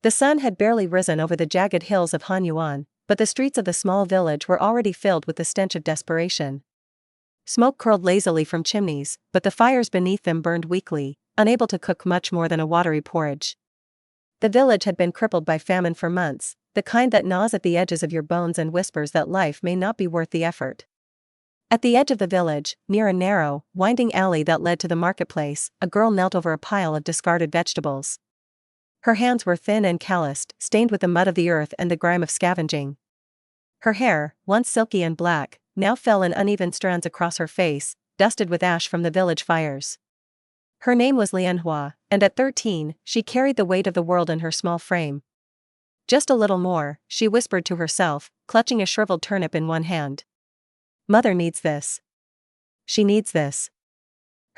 The sun had barely risen over the jagged hills of Hanyuan, but the streets of the small village were already filled with the stench of desperation. Smoke curled lazily from chimneys, but the fires beneath them burned weakly, unable to cook much more than a watery porridge. The village had been crippled by famine for months, the kind that gnaws at the edges of your bones and whispers that life may not be worth the effort. At the edge of the village, near a narrow, winding alley that led to the marketplace, a girl knelt over a pile of discarded vegetables. Her hands were thin and calloused, stained with the mud of the earth and the grime of scavenging. Her hair, once silky and black, now fell in uneven strands across her face, dusted with ash from the village fires. Her name was Lianhua, and at 13, she carried the weight of the world in her small frame. Just a little more, she whispered to herself, clutching a shriveled turnip in one hand. Mother needs this. She needs this.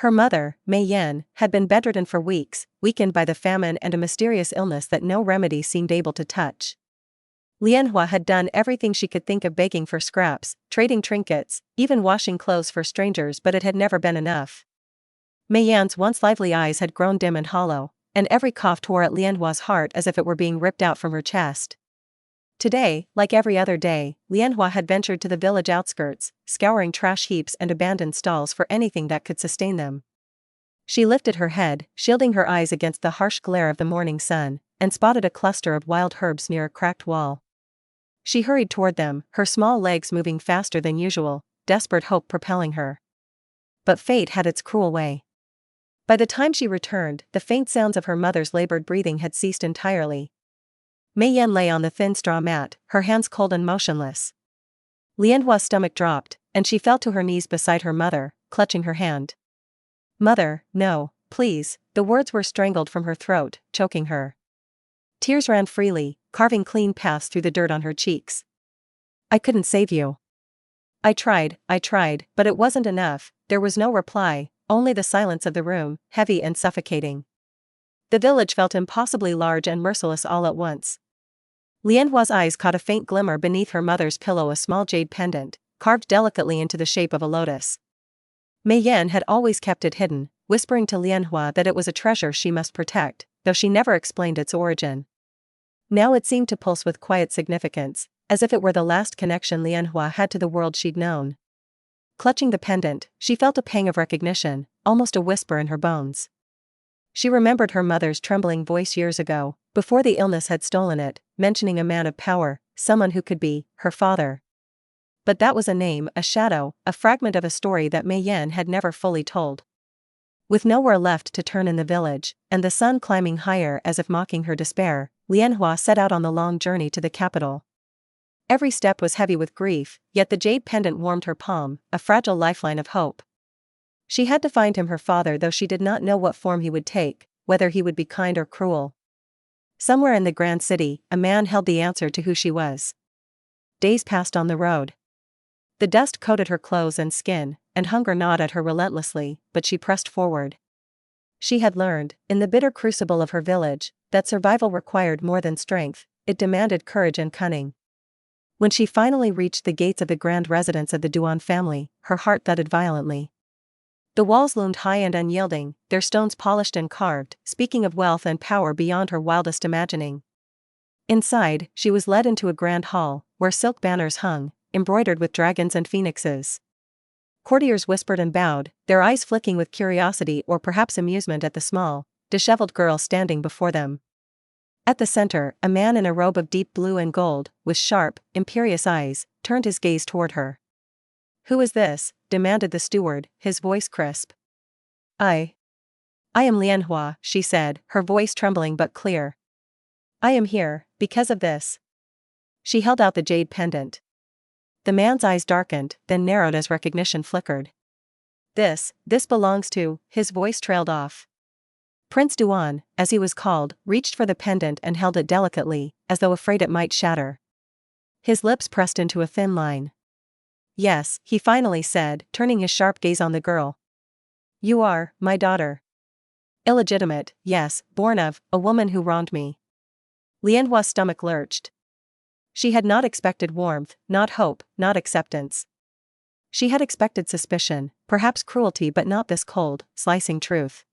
Her mother, Mei Yan, had been bedridden for weeks, weakened by the famine and a mysterious illness that no remedy seemed able to touch. Lianhua had done everything she could think of, begging for scraps, trading trinkets, even washing clothes for strangers, but it had never been enough. Mei Yan's once lively eyes had grown dim and hollow, and every cough tore at Lianhua's heart as if it were being ripped out from her chest. Today, like every other day, Lianhua had ventured to the village outskirts, scouring trash heaps and abandoned stalls for anything that could sustain them. She lifted her head, shielding her eyes against the harsh glare of the morning sun, and spotted a cluster of wild herbs near a cracked wall. She hurried toward them, her small legs moving faster than usual, desperate hope propelling her. But fate had its cruel way. By the time she returned, the faint sounds of her mother's labored breathing had ceased entirely. Mei Yan lay on the thin straw mat, her hands cold and motionless. Lianhua's stomach dropped, and she fell to her knees beside her mother, clutching her hand. Mother, no, please, the words were strangled from her throat, choking her. Tears ran freely, carving clean paths through the dirt on her cheeks. I couldn't save you. I tried, but it wasn't enough. There was no reply, only the silence of the room, heavy and suffocating. The village felt impossibly large and merciless all at once. Lianhua's eyes caught a faint glimmer beneath her mother's pillow, a small jade pendant, carved delicately into the shape of a lotus. Mei Yan had always kept it hidden, whispering to Lianhua that it was a treasure she must protect, though she never explained its origin. Now it seemed to pulse with quiet significance, as if it were the last connection Lianhua had to the world she'd known. Clutching the pendant, she felt a pang of recognition, almost a whisper in her bones. She remembered her mother's trembling voice years ago, before the illness had stolen it, mentioning a man of power, someone who could be her father. But that was a name, a shadow, a fragment of a story that Mei Yan had never fully told. With nowhere left to turn in the village, and the sun climbing higher as if mocking her despair, Lianhua set out on the long journey to the capital. Every step was heavy with grief, yet the jade pendant warmed her palm, a fragile lifeline of hope. She had to find him, her father, though she did not know what form he would take, whether he would be kind or cruel. Somewhere in the grand city, a man held the answer to who she was. Days passed on the road. The dust coated her clothes and skin, and hunger gnawed at her relentlessly, but she pressed forward. She had learned, in the bitter crucible of her village, that survival required more than strength, it demanded courage and cunning. When she finally reached the gates of the grand residence of the Duan family, her heart thudded violently. The walls loomed high and unyielding, their stones polished and carved, speaking of wealth and power beyond her wildest imagining. Inside, she was led into a grand hall, where silk banners hung, embroidered with dragons and phoenixes. Courtiers whispered and bowed, their eyes flicking with curiosity or perhaps amusement at the small, disheveled girl standing before them. At the center, a man in a robe of deep blue and gold, with sharp, imperious eyes, turned his gaze toward her. "Who is this?" demanded the steward, his voice crisp. I am Lianhua," she said, her voice trembling but clear. "I am here, because of this." She held out the jade pendant. The man's eyes darkened, then narrowed as recognition flickered. This belongs to," his voice trailed off. Prince Duan, as he was called, reached for the pendant and held it delicately, as though afraid it might shatter. His lips pressed into a thin line. "Yes," he finally said, turning his sharp gaze on the girl. "You are my daughter." "Illegitimate, yes, born of a woman who wronged me." Lianhua's stomach lurched. She had not expected warmth, not hope, not acceptance. She had expected suspicion, perhaps cruelty, but not this cold, slicing truth.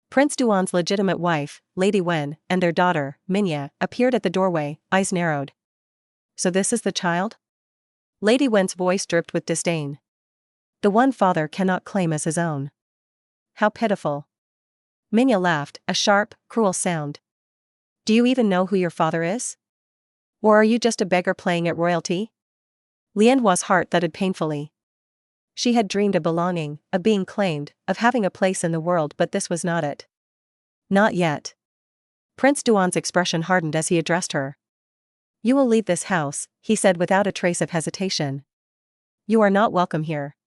Prince Duan's legitimate wife, Lady Wen, and their daughter, Minya, appeared at the doorway, eyes narrowed. So this is the child? Lady Wen's voice dripped with disdain. The one father cannot claim as his own. How pitiful. Minya laughed, a sharp, cruel sound. Do you even know who your father is? Or are you just a beggar playing at royalty? Lianhua's heart thudded painfully. She had dreamed of belonging, of being claimed, of having a place in the world, but this was not it. Not yet. Prince Duan's expression hardened as he addressed her. You will leave this house, he said without a trace of hesitation. You are not welcome here.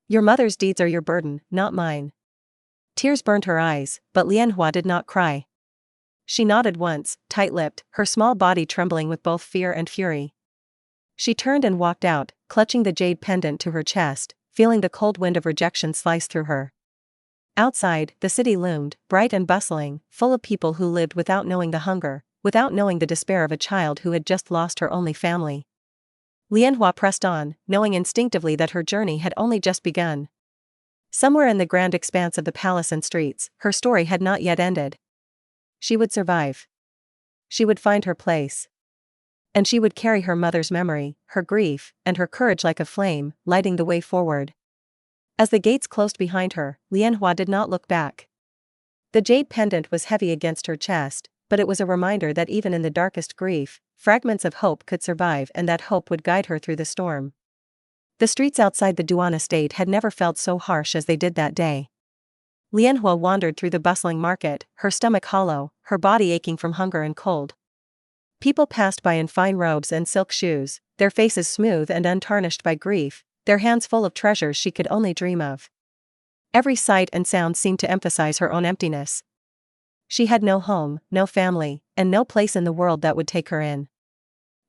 Your mother's deeds are your burden, not mine. Tears burned her eyes, but Lianhua did not cry. She nodded once, tight-lipped, her small body trembling with both fear and fury. She turned and walked out, clutching the jade pendant to her chest, feeling the cold wind of rejection slice through her. Outside, the city loomed, bright and bustling, full of people who lived without knowing the hunger, without knowing the despair of a child who had just lost her only family. Lianhua pressed on, knowing instinctively that her journey had only just begun. Somewhere in the grand expanse of the palace and streets, her story had not yet ended. She would survive. She would find her place. And she would carry her mother's memory, her grief, and her courage like a flame, lighting the way forward. As the gates closed behind her, Lianhua did not look back. The jade pendant was heavy against her chest, but it was a reminder that even in the darkest grief, fragments of hope could survive and that hope would guide her through the storm. The streets outside the Duan estate had never felt so harsh as they did that day. Lianhua wandered through the bustling market, her stomach hollow, her body aching from hunger and cold. People passed by in fine robes and silk shoes, their faces smooth and untarnished by grief, their hands full of treasures she could only dream of. Every sight and sound seemed to emphasize her own emptiness. She had no home, no family, and no place in the world that would take her in.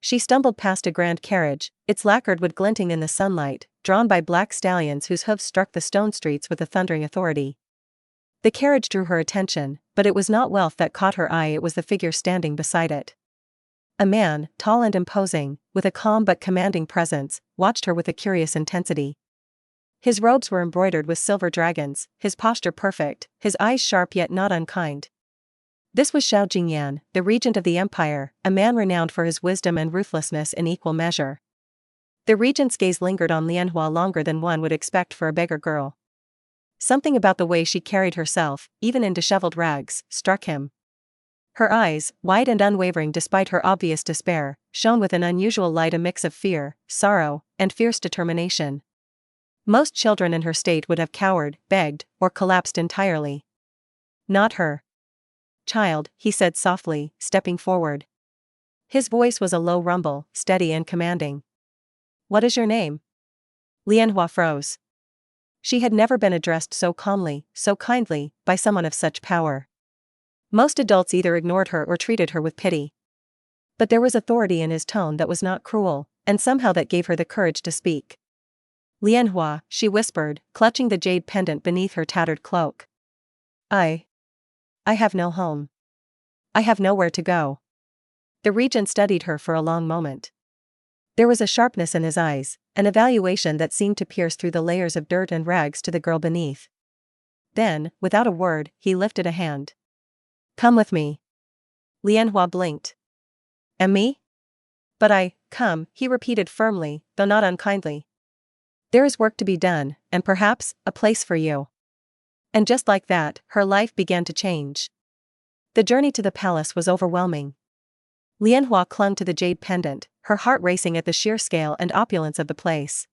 She stumbled past a grand carriage, its lacquered wood glinting in the sunlight, drawn by black stallions whose hooves struck the stone streets with a thundering authority. The carriage drew her attention, but it was not wealth that caught her eye, it was the figure standing beside it. A man, tall and imposing, with a calm but commanding presence, watched her with a curious intensity. His robes were embroidered with silver dragons, his posture perfect, his eyes sharp yet not unkind. This was Xiao Jingyan, the regent of the empire, a man renowned for his wisdom and ruthlessness in equal measure. The regent's gaze lingered on Lianhua longer than one would expect for a beggar girl. Something about the way she carried herself, even in disheveled rags, struck him. Her eyes, wide and unwavering despite her obvious despair, shone with an unusual light, a mix of fear, sorrow, and fierce determination. Most children in her state would have cowered, begged, or collapsed entirely. Not her. Child, he said softly, stepping forward. His voice was a low rumble, steady and commanding. What is your name? Lianhua froze. She had never been addressed so calmly, so kindly, by someone of such power. Most adults either ignored her or treated her with pity. But there was authority in his tone that was not cruel, and somehow that gave her the courage to speak. Lianhua, she whispered, clutching the jade pendant beneath her tattered cloak. I have no home. I have nowhere to go. The regent studied her for a long moment. There was a sharpness in his eyes, an evaluation that seemed to pierce through the layers of dirt and rags to the girl beneath. Then, without a word, he lifted a hand. Come with me. Lianhua blinked. And me? But come, he repeated firmly, though not unkindly. There is work to be done, and perhaps, a place for you. And just like that, her life began to change. The journey to the palace was overwhelming. Lianhua clung to the jade pendant, her heart racing at the sheer scale and opulence of the place.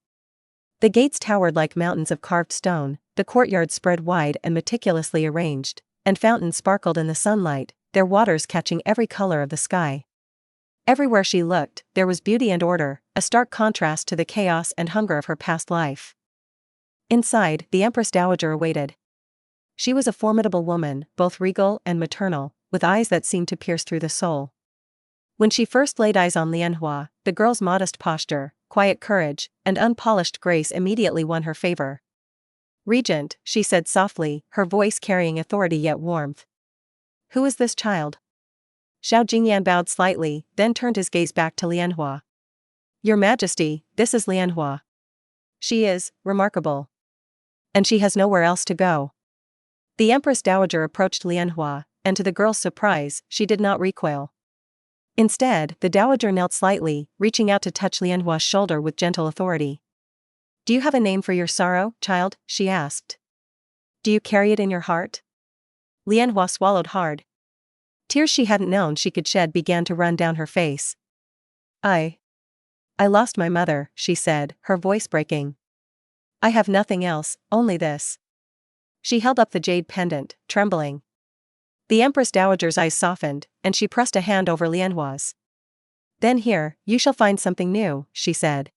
The gates towered like mountains of carved stone, the courtyard spread wide and meticulously arranged, and fountains sparkled in the sunlight, their waters catching every color of the sky. Everywhere she looked, there was beauty and order, a stark contrast to the chaos and hunger of her past life. Inside, the Empress Dowager awaited. She was a formidable woman, both regal and maternal, with eyes that seemed to pierce through the soul. When she first laid eyes on Lianhua, the girl's modest posture, quiet courage, and unpolished grace immediately won her favor. Regent, she said softly, her voice carrying authority yet warmth. Who is this child? Xiao Jingyan bowed slightly, then turned his gaze back to Lianhua. Your Majesty, this is Lianhua. She is remarkable. And she has nowhere else to go. The Empress Dowager approached Lianhua, and to the girl's surprise, she did not recoil. Instead, the Dowager knelt slightly, reaching out to touch Lianhua's shoulder with gentle authority. "Do you have a name for your sorrow, child?" she asked. "Do you carry it in your heart?" Lianhua swallowed hard. Tears she hadn't known she could shed began to run down her face. I lost my mother," she said, her voice breaking. "I have nothing else, only this." She held up the jade pendant, trembling. The Empress Dowager's eyes softened, and she pressed a hand over Lianhua's. "Then here, you shall find something new," she said.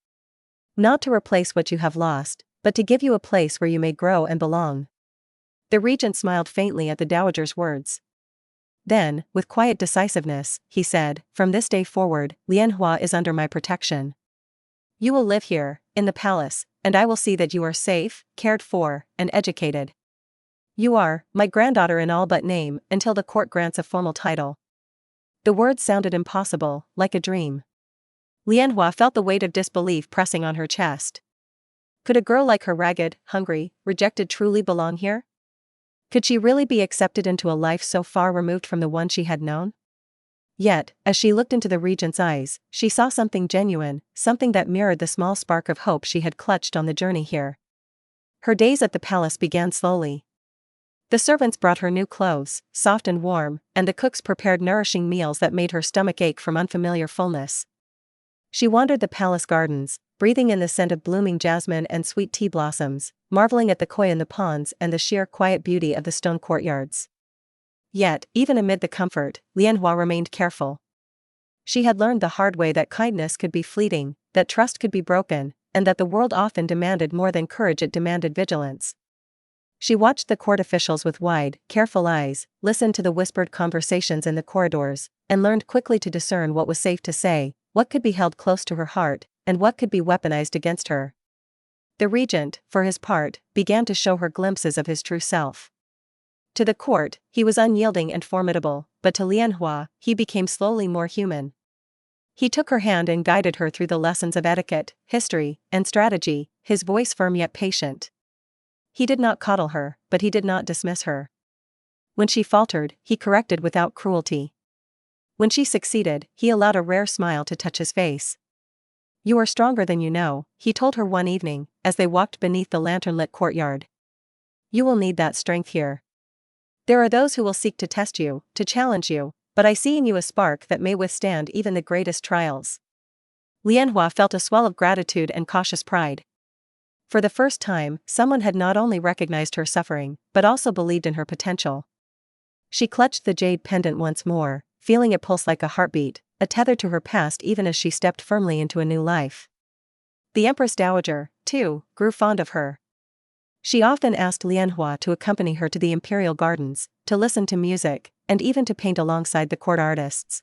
"Not to replace what you have lost, but to give you a place where you may grow and belong." The regent smiled faintly at the Dowager's words. Then, with quiet decisiveness, he said, "From this day forward, Lianhua is under my protection. You will live here, in the palace, and I will see that you are safe, cared for, and educated. You are my granddaughter in all but name until the court grants a formal title." The words sounded impossible, like a dream. Lianhua felt the weight of disbelief pressing on her chest. Could a girl like her ragged, hungry, rejected truly belong here? Could she really be accepted into a life so far removed from the one she had known? Yet, as she looked into the regent's eyes, she saw something genuine, something that mirrored the small spark of hope she had clutched on the journey here. Her days at the palace began slowly. The servants brought her new clothes, soft and warm, and the cooks prepared nourishing meals that made her stomach ache from unfamiliar fullness. She wandered the palace gardens, breathing in the scent of blooming jasmine and sweet tea blossoms, marveling at the koi in the ponds and the sheer quiet beauty of the stone courtyards. Yet, even amid the comfort, Lianhua remained careful. She had learned the hard way that kindness could be fleeting, that trust could be broken, and that the world often demanded more than courage, it demanded vigilance. She watched the court officials with wide, careful eyes, listened to the whispered conversations in the corridors, and learned quickly to discern what was safe to say, what could be held close to her heart, and what could be weaponized against her. The regent, for his part, began to show her glimpses of his true self. To the court, he was unyielding and formidable, but to Lianhua, he became slowly more human. He took her hand and guided her through the lessons of etiquette, history, and strategy, his voice firm yet patient. He did not coddle her, but he did not dismiss her. When she faltered, he corrected without cruelty. When she succeeded, he allowed a rare smile to touch his face. "You are stronger than you know," he told her one evening, as they walked beneath the lantern-lit courtyard. "You will need that strength here. There are those who will seek to test you, to challenge you, but I see in you a spark that may withstand even the greatest trials." Lianhua felt a swell of gratitude and cautious pride. For the first time, someone had not only recognized her suffering, but also believed in her potential. She clutched the jade pendant once more, feeling it pulse like a heartbeat, a tether to her past even as she stepped firmly into a new life. The Empress Dowager, too, grew fond of her. She often asked Lianhua to accompany her to the imperial gardens, to listen to music, and even to paint alongside the court artists.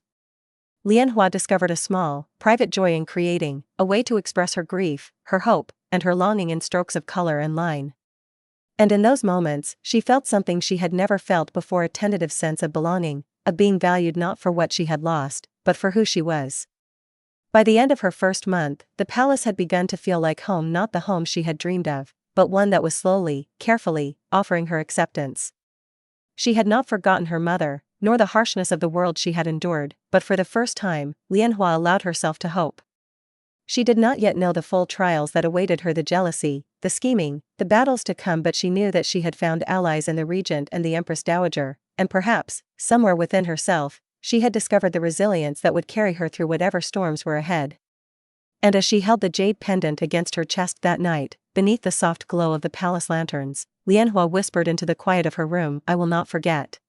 Lianhua discovered a small, private joy in creating, a way to express her grief, her hope, and her longing in strokes of color and line. And in those moments, she felt something she had never felt before, a tentative sense of belonging, of being valued not for what she had lost, but for who she was. By the end of her first month, the palace had begun to feel like home, not the home she had dreamed of, but one that was slowly, carefully, offering her acceptance. She had not forgotten her mother, nor the harshness of the world she had endured, but for the first time, Lianhua allowed herself to hope. She did not yet know the full trials that awaited her, the jealousy, the scheming, the battles to come, but she knew that she had found allies in the regent and the Empress Dowager, and perhaps, somewhere within herself, she had discovered the resilience that would carry her through whatever storms were ahead. And as she held the jade pendant against her chest that night, beneath the soft glow of the palace lanterns, Lianhua whispered into the quiet of her room, "I will not forget.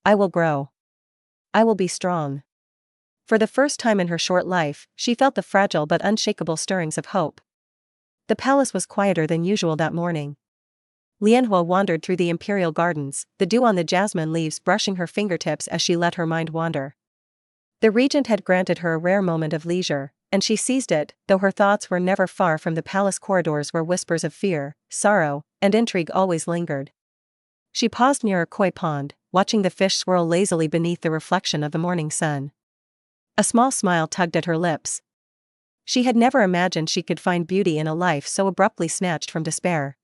I will grow. I will be strong." For the first time in her short life, she felt the fragile but unshakable stirrings of hope. The palace was quieter than usual that morning. Lianhua wandered through the imperial gardens, the dew on the jasmine leaves brushing her fingertips as she let her mind wander. The regent had granted her a rare moment of leisure, and she seized it, though her thoughts were never far from the palace corridors where whispers of fear, sorrow, and intrigue always lingered. She paused near a koi pond, watching the fish swirl lazily beneath the reflection of the morning sun. A small smile tugged at her lips. She had never imagined she could find beauty in a life so abruptly snatched from despair.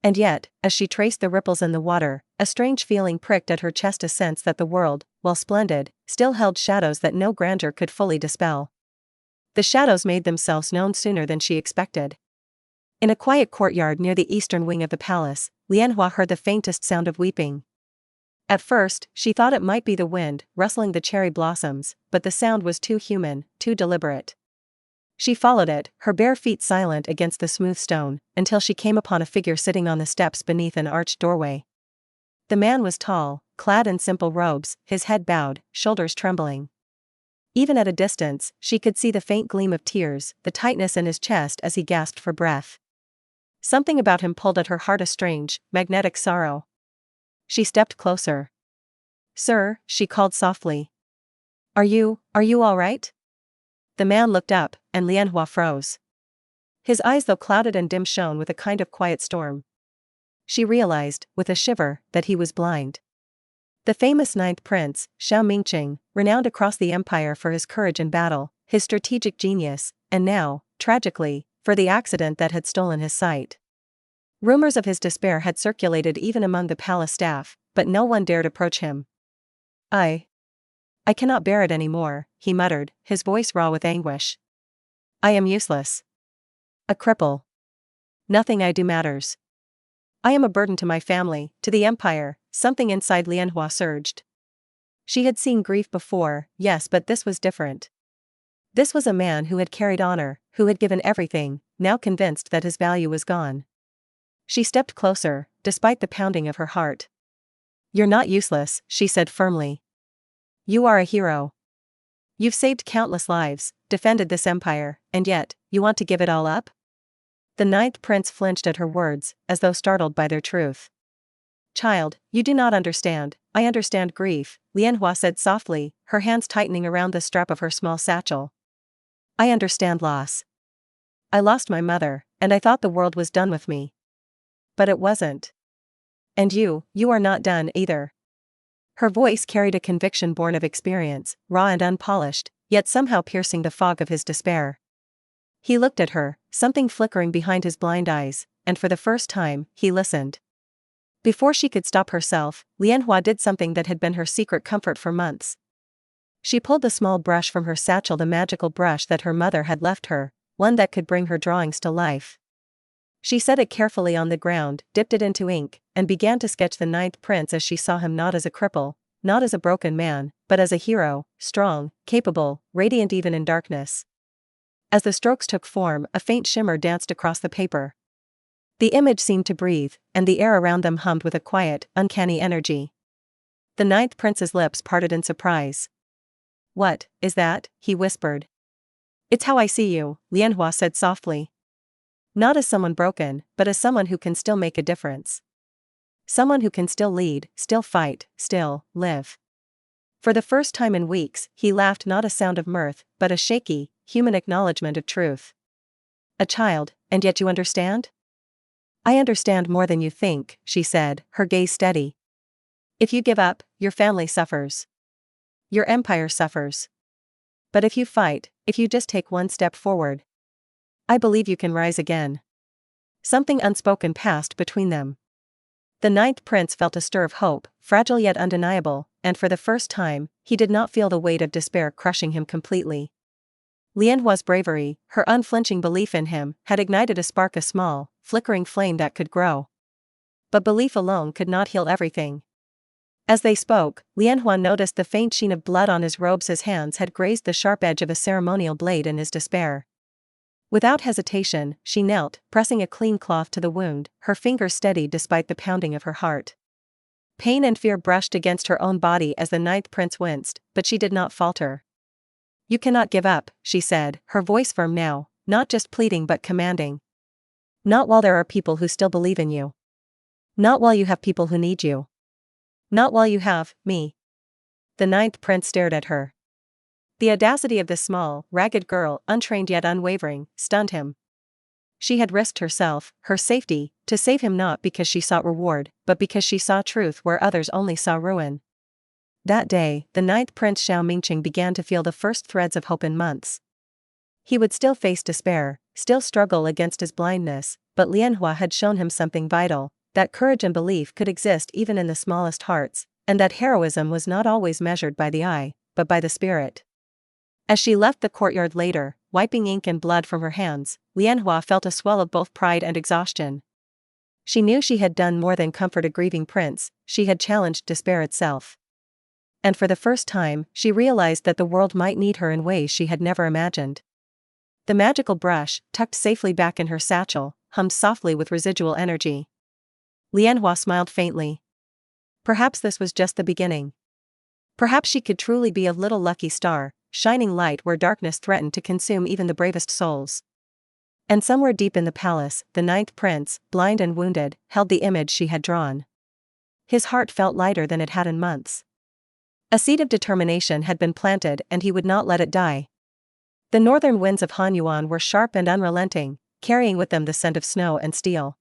And yet, as she traced the ripples in the water, a strange feeling pricked at her chest, a sense that the world, while splendid, still held shadows that no grandeur could fully dispel. The shadows made themselves known sooner than she expected. In a quiet courtyard near the eastern wing of the palace, Lianhua heard the faintest sound of weeping. At first, she thought it might be the wind, rustling the cherry blossoms, but the sound was too human, too deliberate. She followed it, her bare feet silent against the smooth stone, until she came upon a figure sitting on the steps beneath an arched doorway. The man was tall, clad in simple robes, his head bowed, shoulders trembling. Even at a distance, she could see the faint gleam of tears, the tightness in his chest as he gasped for breath. Something about him pulled at her heart, a strange, magnetic sorrow. She stepped closer. "Sir," she called softly. Are you all right?" The man looked up, and Lianhua froze. His eyes, though clouded and dim, shone with a kind of quiet storm. She realized, with a shiver, that he was blind. The famous ninth prince, Xiao Mingqing, renowned across the empire for his courage in battle, his strategic genius, and now, tragically, for the accident that had stolen his sight. Rumors of his despair had circulated even among the palace staff, but no one dared approach him. I cannot bear it anymore," he muttered, his voice raw with anguish. "I am useless. A cripple. Nothing I do matters. I am a burden to my family, to the empire." Something inside Lianhua surged. She had seen grief before, yes, but this was different. This was a man who had carried honor, who had given everything, now convinced that his value was gone. She stepped closer, despite the pounding of her heart. "You're not useless," she said firmly. "You are a hero. You've saved countless lives, defended this empire, and yet, you want to give it all up?" The ninth prince flinched at her words, as though startled by their truth. "Child, you do not understand." "I understand grief," Lianhua said softly, her hands tightening around the strap of her small satchel. "I understand loss. I lost my mother, and I thought the world was done with me. But it wasn't. And you are not done either." Her voice carried a conviction born of experience, raw and unpolished, yet somehow piercing the fog of his despair. He looked at her, something flickering behind his blind eyes, and for the first time, he listened. Before she could stop herself, Lianhua did something that had been her secret comfort for months. She pulled the small brush from her satchel, the magical brush that her mother had left her, one that could bring her drawings to life. She set it carefully on the ground, dipped it into ink, and began to sketch the ninth prince as she saw him, not as a cripple, not as a broken man, but as a hero, strong, capable, radiant even in darkness. As the strokes took form, a faint shimmer danced across the paper. The image seemed to breathe, and the air around them hummed with a quiet, uncanny energy. The ninth prince's lips parted in surprise. "What is that?" he whispered. "It's how I see you," Lianhua said softly. "Not as someone broken, but as someone who can still make a difference. Someone who can still lead, still fight, still live." For the first time in weeks, he laughed, not a sound of mirth, but a shaky, human acknowledgement of truth. "A child, and yet you understand?" "I understand more than you think," she said, her gaze steady. "If you give up, your family suffers. Your empire suffers. But if you fight, if you just take one step forward, I believe you can rise again." Something unspoken passed between them. The ninth prince felt a stir of hope, fragile yet undeniable, and for the first time, he did not feel the weight of despair crushing him completely. Lianhua's bravery, her unflinching belief in him, had ignited a spark, a small, flickering flame that could grow. But belief alone could not heal everything. As they spoke, Lianhua noticed the faint sheen of blood on his robes. His hands had grazed the sharp edge of a ceremonial blade in his despair. Without hesitation, she knelt, pressing a clean cloth to the wound, her fingers steady despite the pounding of her heart. Pain and fear brushed against her own body as the ninth prince winced, but she did not falter. "You cannot give up," she said, her voice firm now, not just pleading but commanding. "Not while there are people who still believe in you. Not while you have people who need you. Not while you have me." The ninth prince stared at her. The audacity of this small, ragged girl, untrained yet unwavering, stunned him. She had risked herself, her safety, to save him, not because she sought reward, but because she saw truth where others only saw ruin. That day, the ninth prince Xiao Mingqing began to feel the first threads of hope in months. He would still face despair, still struggle against his blindness, but Lianhua had shown him something vital, that courage and belief could exist even in the smallest hearts, and that heroism was not always measured by the eye, but by the spirit. As she left the courtyard later, wiping ink and blood from her hands, Lianhua felt a swell of both pride and exhaustion. She knew she had done more than comfort a grieving prince, she had challenged despair itself. And for the first time, she realized that the world might need her in ways she had never imagined. The magical brush, tucked safely back in her satchel, hummed softly with residual energy. Lianhua smiled faintly. Perhaps this was just the beginning. Perhaps she could truly be a little lucky star, shining light where darkness threatened to consume even the bravest souls. And somewhere deep in the palace, the ninth prince, blind and wounded, held the image she had drawn. His heart felt lighter than it had in months. A seed of determination had been planted and he would not let it die. The northern winds of Hanyuan were sharp and unrelenting, carrying with them the scent of snow and steel.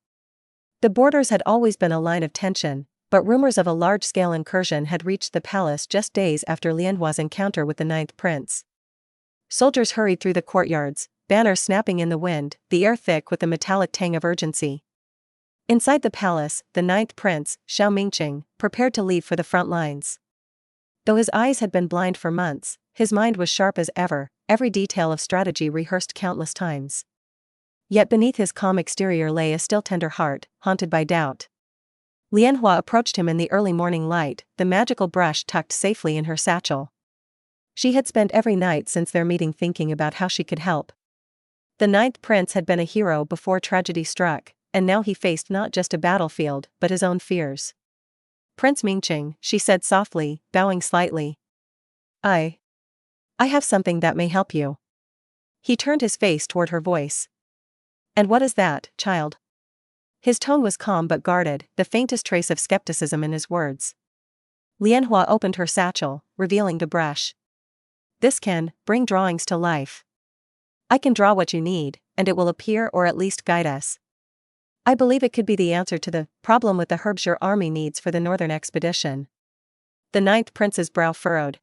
The borders had always been a line of tension, but rumors of a large-scale incursion had reached the palace just days after Lianhua's encounter with the ninth prince. Soldiers hurried through the courtyards, banners snapping in the wind, the air thick with the metallic tang of urgency. Inside the palace, the ninth prince, Xiao Mingqing, prepared to leave for the front lines. Though his eyes had been blind for months, his mind was sharp as ever, every detail of strategy rehearsed countless times. Yet beneath his calm exterior lay a still tender heart, haunted by doubt. Lianhua approached him in the early morning light, the magical brush tucked safely in her satchel. She had spent every night since their meeting thinking about how she could help. The ninth prince had been a hero before tragedy struck, and now he faced not just a battlefield, but his own fears. Prince Mingqing, she said softly, bowing slightly. I have something that may help you. He turned his face toward her voice. And what is that, child? His tone was calm but guarded, the faintest trace of skepticism in his words. Lianhua opened her satchel, revealing the brush. This can bring drawings to life. I can draw what you need, and it will appear or at least guide us. I believe it could be the answer to the problem with the herbs your army needs for the northern expedition. The ninth prince's brow furrowed.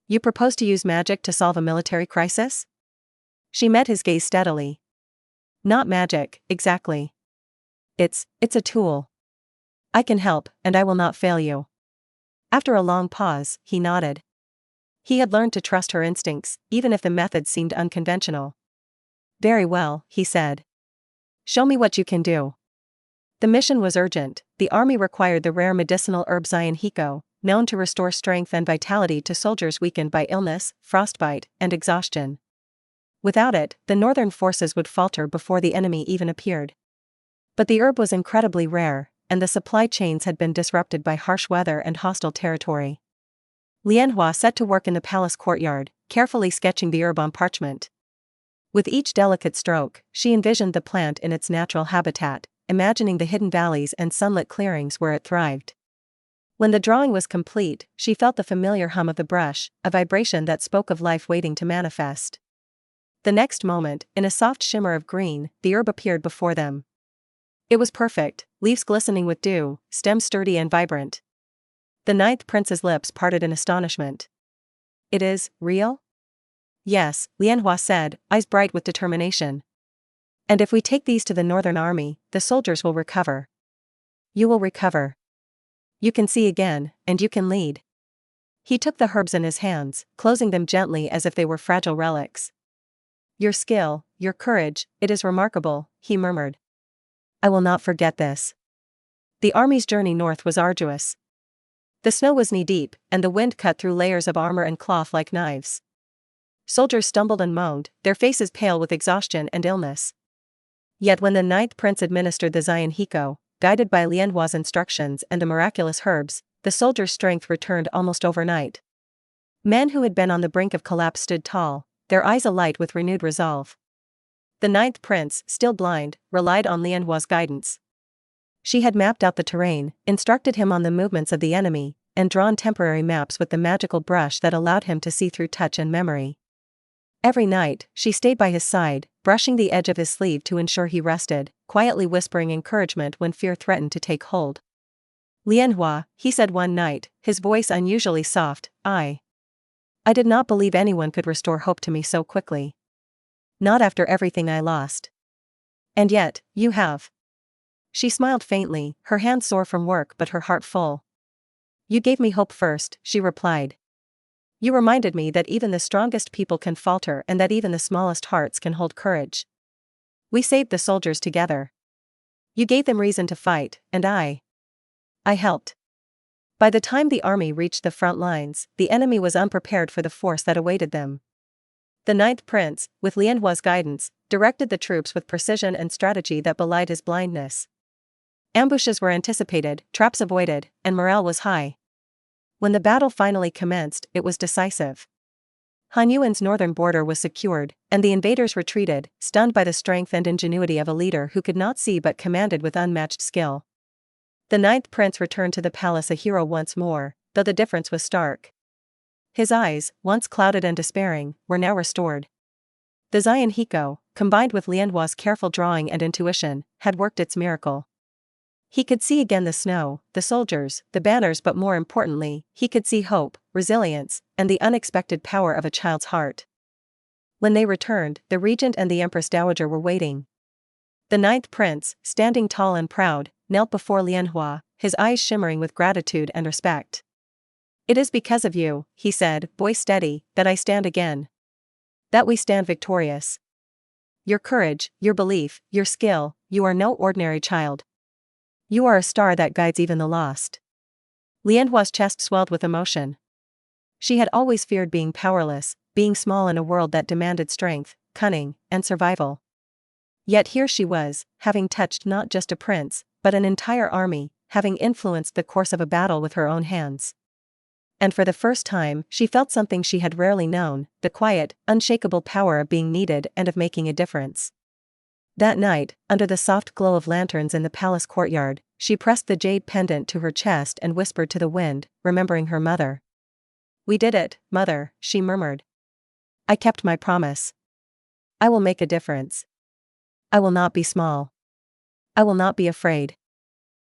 You propose to use magic to solve a military crisis? She met his gaze steadily. Not magic, exactly. It's a tool. I can help, and I will not fail you. After a long pause, he nodded. He had learned to trust her instincts, even if the method seemed unconventional. Very well, he said. Show me what you can do. The mission was urgent. The army required the rare medicinal herb Hiko, known to restore strength and vitality to soldiers weakened by illness, frostbite, and exhaustion. Without it, the northern forces would falter before the enemy even appeared. But the herb was incredibly rare, and the supply chains had been disrupted by harsh weather and hostile territory. Lianhua set to work in the palace courtyard, carefully sketching the herb on parchment. With each delicate stroke, she envisioned the plant in its natural habitat, imagining the hidden valleys and sunlit clearings where it thrived. When the drawing was complete, she felt the familiar hum of the brush, a vibration that spoke of life waiting to manifest. The next moment, in a soft shimmer of green, the herb appeared before them. It was perfect, leaves glistening with dew, stems sturdy and vibrant. The ninth prince's lips parted in astonishment. It is real? Yes, Lianhua said, eyes bright with determination. And if we take these to the northern army, the soldiers will recover. You will recover. You can see again, and you can lead. He took the herbs in his hands, closing them gently as if they were fragile relics. Your skill, your courage, it is remarkable, he murmured. I will not forget this. The army's journey north was arduous. The snow was knee-deep, and the wind cut through layers of armor and cloth like knives. Soldiers stumbled and moaned, their faces pale with exhaustion and illness. Yet when the ninth prince administered the Hiko, guided by Lianhua's instructions and the miraculous herbs, the soldiers' strength returned almost overnight. Men who had been on the brink of collapse stood tall, their eyes alight with renewed resolve. The ninth prince, still blind, relied on Lianhua's guidance. She had mapped out the terrain, instructed him on the movements of the enemy, and drawn temporary maps with the magical brush that allowed him to see through touch and memory. Every night, she stayed by his side, brushing the edge of his sleeve to ensure he rested, quietly whispering encouragement when fear threatened to take hold. Lianhua, he said one night, his voice unusually soft, I did not believe anyone could restore hope to me so quickly. Not after everything I lost. And yet, you have. She smiled faintly, her hands sore from work but her heart full. You gave me hope first, she replied. You reminded me that even the strongest people can falter and that even the smallest hearts can hold courage. We saved the soldiers together. You gave them reason to fight, and I helped. By the time the army reached the front lines, the enemy was unprepared for the force that awaited them. The ninth prince, with Lianhua's guidance, directed the troops with precision and strategy that belied his blindness. Ambushes were anticipated, traps avoided, and morale was high. When the battle finally commenced, it was decisive. Hanyuan's northern border was secured, and the invaders retreated, stunned by the strength and ingenuity of a leader who could not see but commanded with unmatched skill. The ninth prince returned to the palace a hero once more, though the difference was stark. His eyes, once clouded and despairing, were now restored. The Zion Hiko, combined with Lianhua's careful drawing and intuition, had worked its miracle. He could see again the snow, the soldiers, the banners, but more importantly, he could see hope, resilience, and the unexpected power of a child's heart. When they returned, the regent and the empress dowager were waiting. The ninth prince, standing tall and proud, knelt before Lianhua, his eyes shimmering with gratitude and respect. It is because of you, he said, voice steady, that I stand again. That we stand victorious. Your courage, your belief, your skill, you are no ordinary child. You are a star that guides even the lost. Lianhua's chest swelled with emotion. She had always feared being powerless, being small in a world that demanded strength, cunning, and survival. Yet here she was, having touched not just a prince, but an entire army, having influenced the course of a battle with her own hands. And for the first time, she felt something she had rarely known, the quiet, unshakable power of being needed and of making a difference. That night, under the soft glow of lanterns in the palace courtyard, she pressed the jade pendant to her chest and whispered to the wind, remembering her mother. We did it, mother, she murmured. I kept my promise. I will make a difference. I will not be small. I will not be afraid.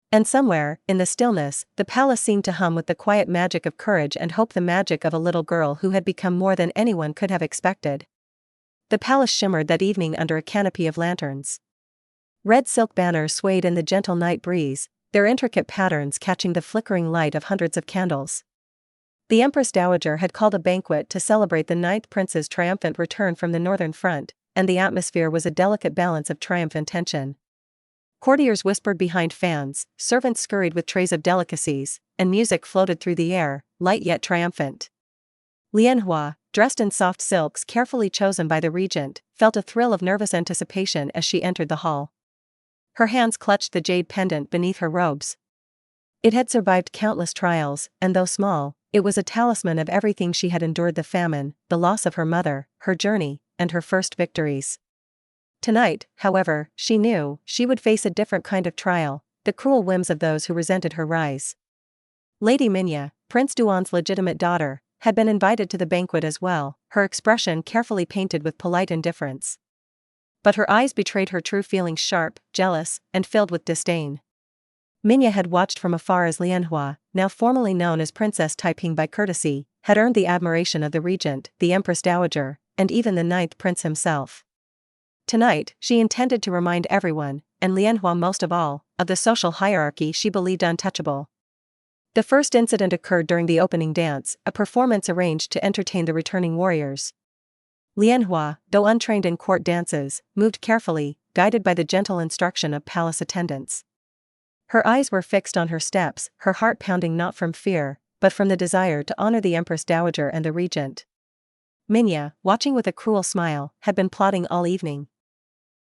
And somewhere, in the stillness, the palace seemed to hum with the quiet magic of courage and hope, the magic of a little girl who had become more than anyone could have expected. The palace shimmered that evening under a canopy of lanterns. Red silk banners swayed in the gentle night breeze, their intricate patterns catching the flickering light of hundreds of candles. The Empress Dowager had called a banquet to celebrate the ninth prince's triumphant return from the northern front, and the atmosphere was a delicate balance of triumph and tension. Courtiers whispered behind fans, servants scurried with trays of delicacies, and music floated through the air, light yet triumphant. Lianhua, dressed in soft silks carefully chosen by the regent, felt a thrill of nervous anticipation as she entered the hall. Her hands clutched the jade pendant beneath her robes. It had survived countless trials, and though small, it was a talisman of everything she had endured: the famine, the loss of her mother, her journey, and her first victories. Tonight, however, she knew she would face a different kind of trial, the cruel whims of those who resented her rise. Lady Minya, Prince Duan's legitimate daughter, had been invited to the banquet as well, her expression carefully painted with polite indifference. But her eyes betrayed her true feelings: sharp, jealous, and filled with disdain. Minya had watched from afar as Lianhua, now formally known as Princess Taiping by courtesy, had earned the admiration of the regent, the Empress Dowager, and even the ninth prince himself. Tonight, she intended to remind everyone, and Lianhua most of all, of the social hierarchy she believed untouchable. The first incident occurred during the opening dance, a performance arranged to entertain the returning warriors. Lianhua, though untrained in court dances, moved carefully, guided by the gentle instruction of palace attendants. Her eyes were fixed on her steps, her heart pounding not from fear, but from the desire to honor the Empress Dowager and the regent. Minya, watching with a cruel smile, had been plotting all evening.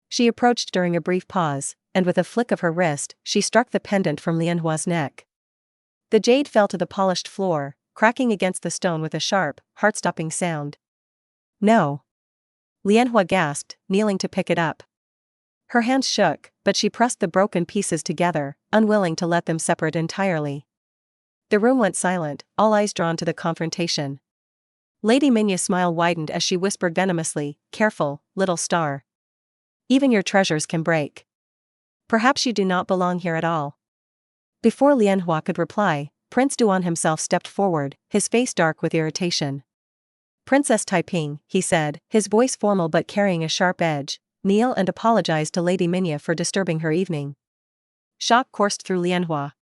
She approached during a brief pause, and with a flick of her wrist, she struck the pendant from Lianhua's neck. The jade fell to the polished floor, cracking against the stone with a sharp, heart-stopping sound. No! Lianhua gasped, kneeling to pick it up. Her hands shook, but she pressed the broken pieces together, unwilling to let them separate entirely. The room went silent, all eyes drawn to the confrontation. Lady Minya's smile widened as she whispered venomously, "Careful, little star. Even your treasures can break. Perhaps you do not belong here at all." Before Lianhua could reply, Prince Duan himself stepped forward, his face dark with irritation. "Princess Taiping," he said, his voice formal but carrying a sharp edge, "kneel and apologize to Lady Minya for disturbing her evening." shock coursed through Lianhua.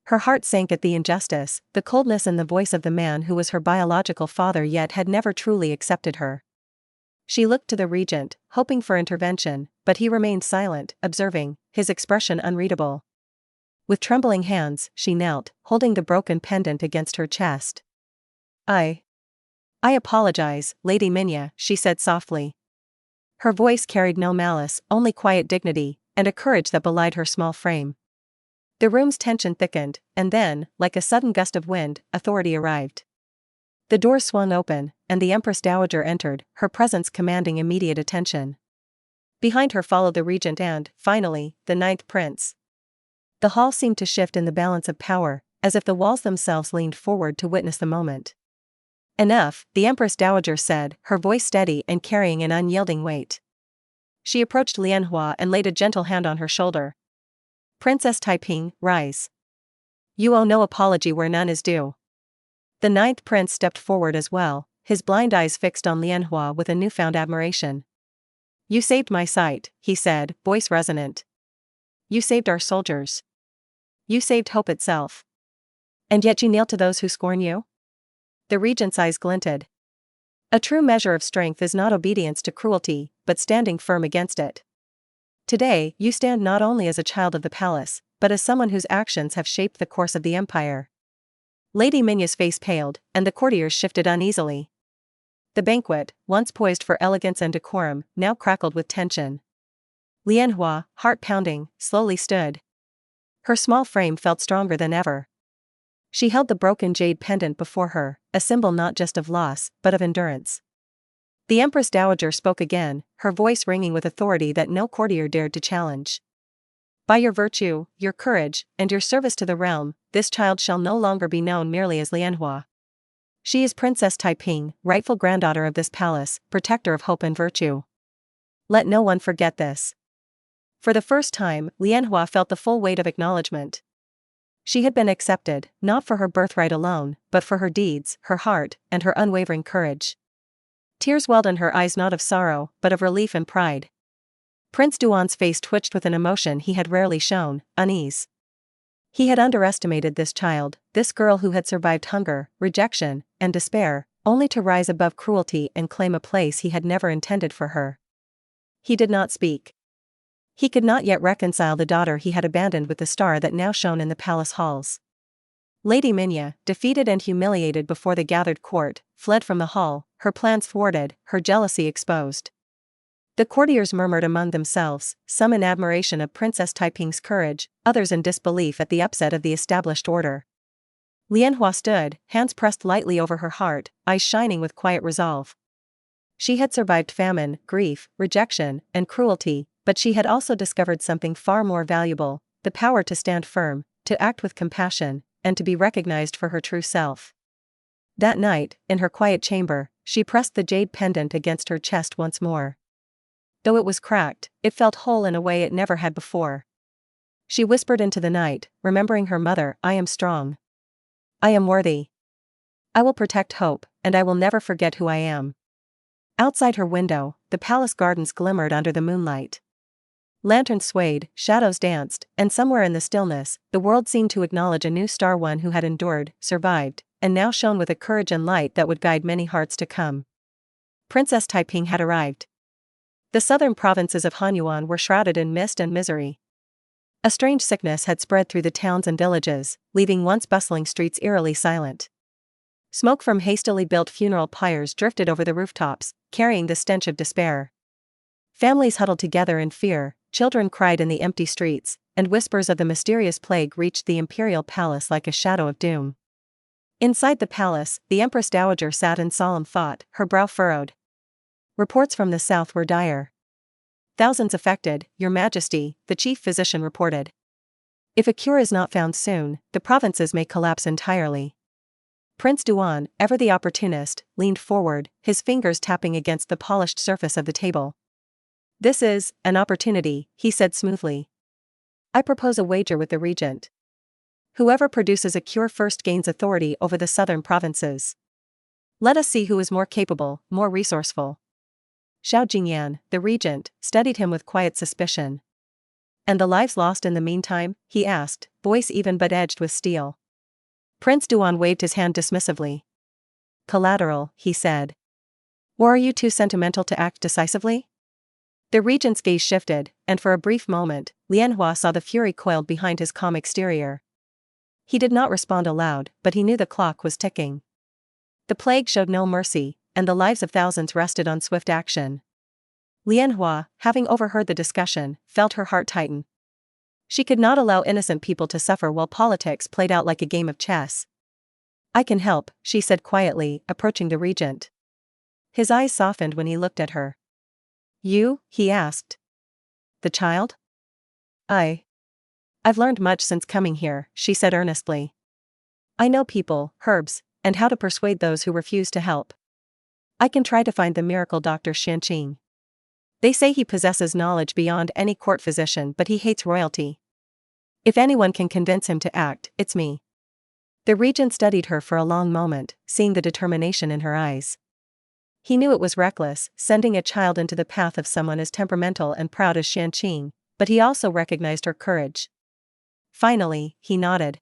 Her heart sank at the injustice, the coldness in the voice of the man who was her biological father yet had never truly accepted her. She looked to the regent, hoping for intervention, but he remained silent, observing, his expression unreadable. With trembling hands, she knelt, holding the broken pendant against her chest. I apologize, Lady Minya, she said softly. Her voice carried no malice, only quiet dignity, and a courage that belied her small frame. The room's tension thickened, and then, like a sudden gust of wind, authority arrived. The doors swung open, and the Empress Dowager entered, her presence commanding immediate attention. Behind her followed the regent and, finally, the ninth prince. The hall seemed to shift in the balance of power, as if the walls themselves leaned forward to witness the moment. Enough, the Empress Dowager said, her voice steady and carrying an unyielding weight. She approached Lianhua and laid a gentle hand on her shoulder. Princess Taiping, rise. You owe no apology where none is due. The ninth prince stepped forward as well, his blind eyes fixed on Lianhua with a newfound admiration. You saved my sight, he said, voice resonant. You saved our soldiers. You saved hope itself. And yet you kneel to those who scorn you? The regent's eyes glinted. A true measure of strength is not obedience to cruelty, but standing firm against it. Today, you stand not only as a child of the palace, but as someone whose actions have shaped the course of the empire. Lady Minya's face paled, and the courtiers shifted uneasily. The banquet, once poised for elegance and decorum, now crackled with tension. Lianhua, heart pounding, slowly stood. Her small frame felt stronger than ever. She held the broken jade pendant before her, a symbol not just of loss, but of endurance. The Empress Dowager spoke again, her voice ringing with authority that no courtier dared to challenge. By your virtue, your courage, and your service to the realm, this child shall no longer be known merely as Lianhua. She is Princess Taiping, rightful granddaughter of this palace, protector of hope and virtue. Let no one forget this. For the first time, Lianhua felt the full weight of acknowledgement. She had been accepted, not for her birthright alone, but for her deeds, her heart, and her unwavering courage. Tears welled in her eyes, not of sorrow, but of relief and pride. Prince Duan's face twitched with an emotion he had rarely shown, unease. He had underestimated this child, this girl who had survived hunger, rejection, and despair, only to rise above cruelty and claim a place he had never intended for her. He did not speak. He could not yet reconcile the daughter he had abandoned with the star that now shone in the palace halls. Lady Minya, defeated and humiliated before the gathered court, fled from the hall, her plans thwarted, her jealousy exposed. The courtiers murmured among themselves, some in admiration of Princess Taiping's courage, others in disbelief at the upset of the established order. Lianhua stood, hands pressed lightly over her heart, eyes shining with quiet resolve. She had survived famine, grief, rejection, and cruelty, but she had also discovered something far more valuable, the power to stand firm, to act with compassion, and to be recognized for her true self. That night, in her quiet chamber, she pressed the jade pendant against her chest once more. Though it was cracked, it felt whole in a way it never had before. She whispered into the night, remembering her mother, I am strong. I am worthy. I will protect hope, and I will never forget who I am. Outside her window, the palace gardens glimmered under the moonlight. Lanterns swayed, shadows danced, and somewhere in the stillness, the world seemed to acknowledge a new star, one who had endured, survived, and now shone with a courage and light that would guide many hearts to come. Princess Taiping had arrived. The southern provinces of Hanyuan were shrouded in mist and misery. A strange sickness had spread through the towns and villages, leaving once bustling streets eerily silent. Smoke from hastily built funeral pyres drifted over the rooftops, carrying the stench of despair. Families huddled together in fear, children cried in the empty streets, and whispers of the mysterious plague reached the imperial palace like a shadow of doom. Inside the palace, the Empress Dowager sat in solemn thought, her brow furrowed. Reports from the south were dire. Thousands affected, Your Majesty, the chief physician reported. If a cure is not found soon, the provinces may collapse entirely. Prince Duan, ever the opportunist, leaned forward, his fingers tapping against the polished surface of the table. This is an opportunity, he said smoothly. I propose a wager with the regent. Whoever produces a cure first gains authority over the southern provinces. Let us see who is more capable, more resourceful. Xiao Jingyan, the regent, studied him with quiet suspicion. And the lives lost in the meantime? He asked, voice even but edged with steel. Prince Duan waved his hand dismissively. Collateral, he said. Or are you too sentimental to act decisively? The regent's gaze shifted, and for a brief moment, Lianhua saw the fury coiled behind his calm exterior. He did not respond aloud, but he knew the clock was ticking. The plague showed no mercy, and the lives of thousands rested on swift action. Lianhua, having overheard the discussion, felt her heart tighten. She could not allow innocent people to suffer while politics played out like a game of chess. I can help, she said quietly, approaching the regent. His eyes softened when he looked at her. You? He asked. The child? I've learned much since coming here, she said earnestly. I know people, herbs, and how to persuade those who refuse to help. I can try to find the miracle Dr. Xianqing. They say he possesses knowledge beyond any court physician, but he hates royalty. If anyone can convince him to act, it's me. The regent studied her for a long moment, seeing the determination in her eyes. He knew it was reckless, sending a child into the path of someone as temperamental and proud as Xianqing, but he also recognized her courage. Finally, he nodded.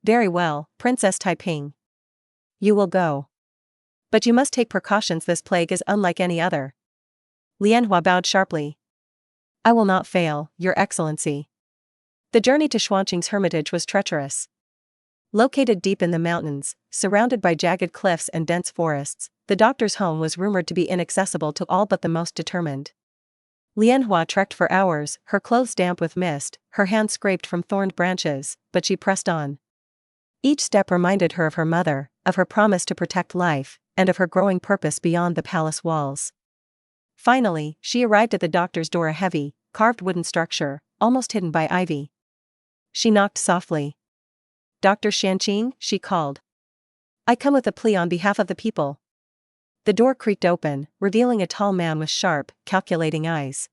Very well, Princess Taiping. You will go. But you must take precautions, this plague is unlike any other. Lianhua bowed sharply. I will not fail, Your Excellency. The journey to Xuanqing's hermitage was treacherous. Located deep in the mountains, surrounded by jagged cliffs and dense forests, the doctor's home was rumored to be inaccessible to all but the most determined. Lianhua trekked for hours, her clothes damp with mist, her hands scraped from thorned branches, but she pressed on. Each step reminded her of her mother, of her promise to protect life, and of her growing purpose beyond the palace walls. Finally, she arrived at the doctor's door, a heavy, carved wooden structure, almost hidden by ivy. She knocked softly. Dr. Xianqing, she called. I come with a plea on behalf of the people. The door creaked open, revealing a tall man with sharp, calculating eyes.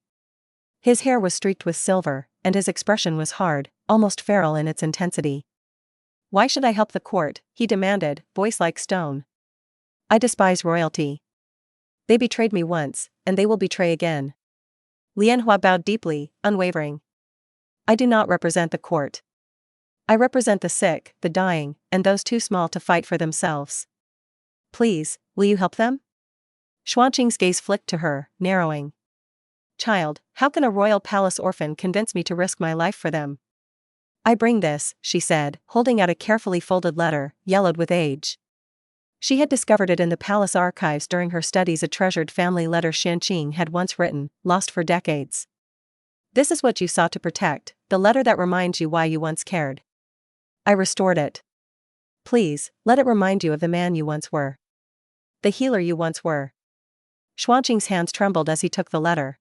His hair was streaked with silver, and his expression was hard, almost feral in its intensity. Why should I help the court? He demanded, voice like stone. I despise royalty. They betrayed me once, and they will betray again. Lianhua bowed deeply, unwavering. I do not represent the court. I represent the sick, the dying, and those too small to fight for themselves. Please, will you help them? Xuanqing's gaze flicked to her, narrowing. Child, how can a royal palace orphan convince me to risk my life for them? I bring this, she said, holding out a carefully folded letter, yellowed with age. She had discovered it in the palace archives during her studies, a treasured family letter Xianqing had once written, lost for decades. This is what you sought to protect, the letter that reminds you why you once cared. I restored it. Please, let it remind you of the man you once were. The healer you once were. Xuanqing's hands trembled as he took the letter.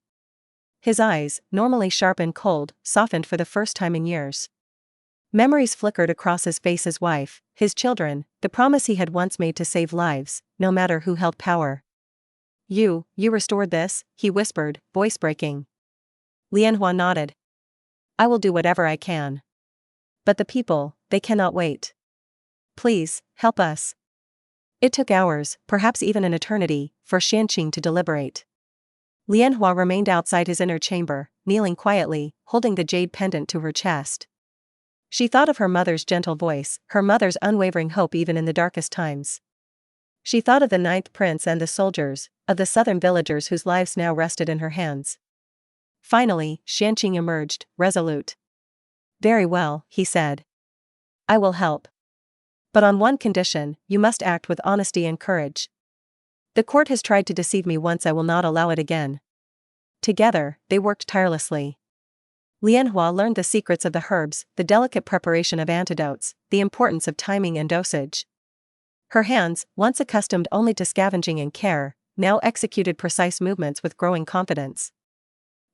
His eyes, normally sharp and cold, softened for the first time in years. Memories flickered across his face, his wife, his children, the promise he had once made to save lives, no matter who held power. You restored this, he whispered, voice breaking. Lianhua nodded. I will do whatever I can. But the people, they cannot wait. Please, help us. It took hours, perhaps even an eternity, for Xianqing to deliberate. Lianhua remained outside his inner chamber, kneeling quietly, holding the jade pendant to her chest. She thought of her mother's gentle voice, her mother's unwavering hope even in the darkest times. She thought of the 9th prince and the soldiers, of the southern villagers whose lives now rested in her hands. Finally, Xianqing emerged, resolute. Very well, he said. I will help. But on one condition, you must act with honesty and courage. The court has tried to deceive me once, I will not allow it again. Together, they worked tirelessly. Lianhua learned the secrets of the herbs, the delicate preparation of antidotes, the importance of timing and dosage. Her hands, once accustomed only to scavenging and care, now executed precise movements with growing confidence.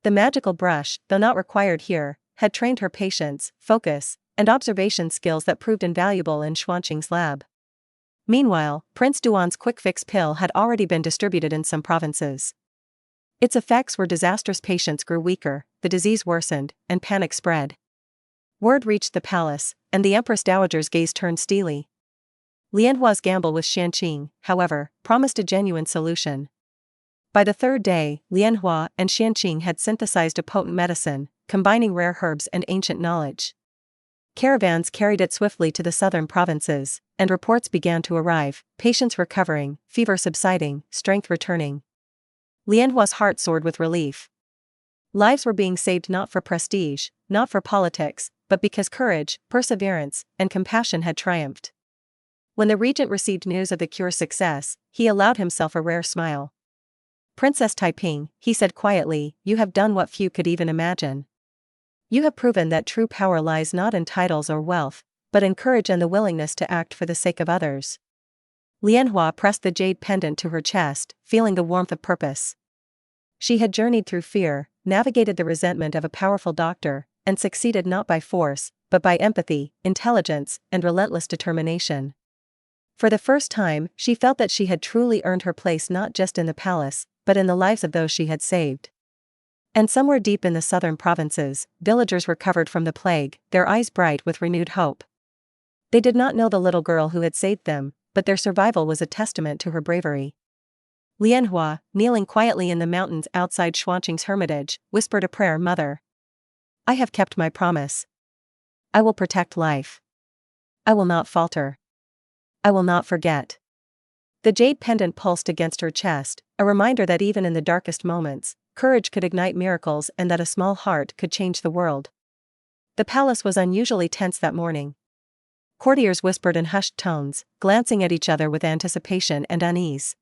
The magical brush, though not required here, had trained her patience, focus, and observation skills that proved invaluable in Xuanqing's lab. Meanwhile, Prince Duan's quick-fix pill had already been distributed in some provinces. Its effects were disastrous. Patients grew weaker, the disease worsened, and panic spread. Word reached the palace, and the Empress Dowager's gaze turned steely. Lianhua's gamble with Xianqing, however, promised a genuine solution. By the third day, Lianhua and Xianqing had synthesized a potent medicine, combining rare herbs and ancient knowledge. Caravans carried it swiftly to the southern provinces, and reports began to arrive, patients recovering, fever subsiding, strength returning. Lianhua's heart soared with relief. Lives were being saved not for prestige, not for politics, but because courage, perseverance, and compassion had triumphed. When the regent received news of the cure's success, he allowed himself a rare smile. "Princess Taiping," he said quietly, "you have done what few could even imagine. You have proven that true power lies not in titles or wealth, but in courage and the willingness to act for the sake of others." Lianhua pressed the jade pendant to her chest, feeling the warmth of purpose. She had journeyed through fear, navigated the resentment of a powerful doctor, and succeeded not by force, but by empathy, intelligence, and relentless determination. For the first time, she felt that she had truly earned her place not just in the palace, but in the lives of those she had saved. And somewhere deep in the southern provinces, villagers recovered from the plague, their eyes bright with renewed hope. They did not know the little girl who had saved them, but their survival was a testament to her bravery. Lianhua, kneeling quietly in the mountains outside Xuanqing's hermitage, whispered a prayer. "Mother, I have kept my promise. I will protect life. I will not falter. I will not forget." The jade pendant pulsed against her chest, a reminder that even in the darkest moments, courage could ignite miracles and that a small heart could change the world. The palace was unusually tense that morning. Courtiers whispered in hushed tones, glancing at each other with anticipation and unease.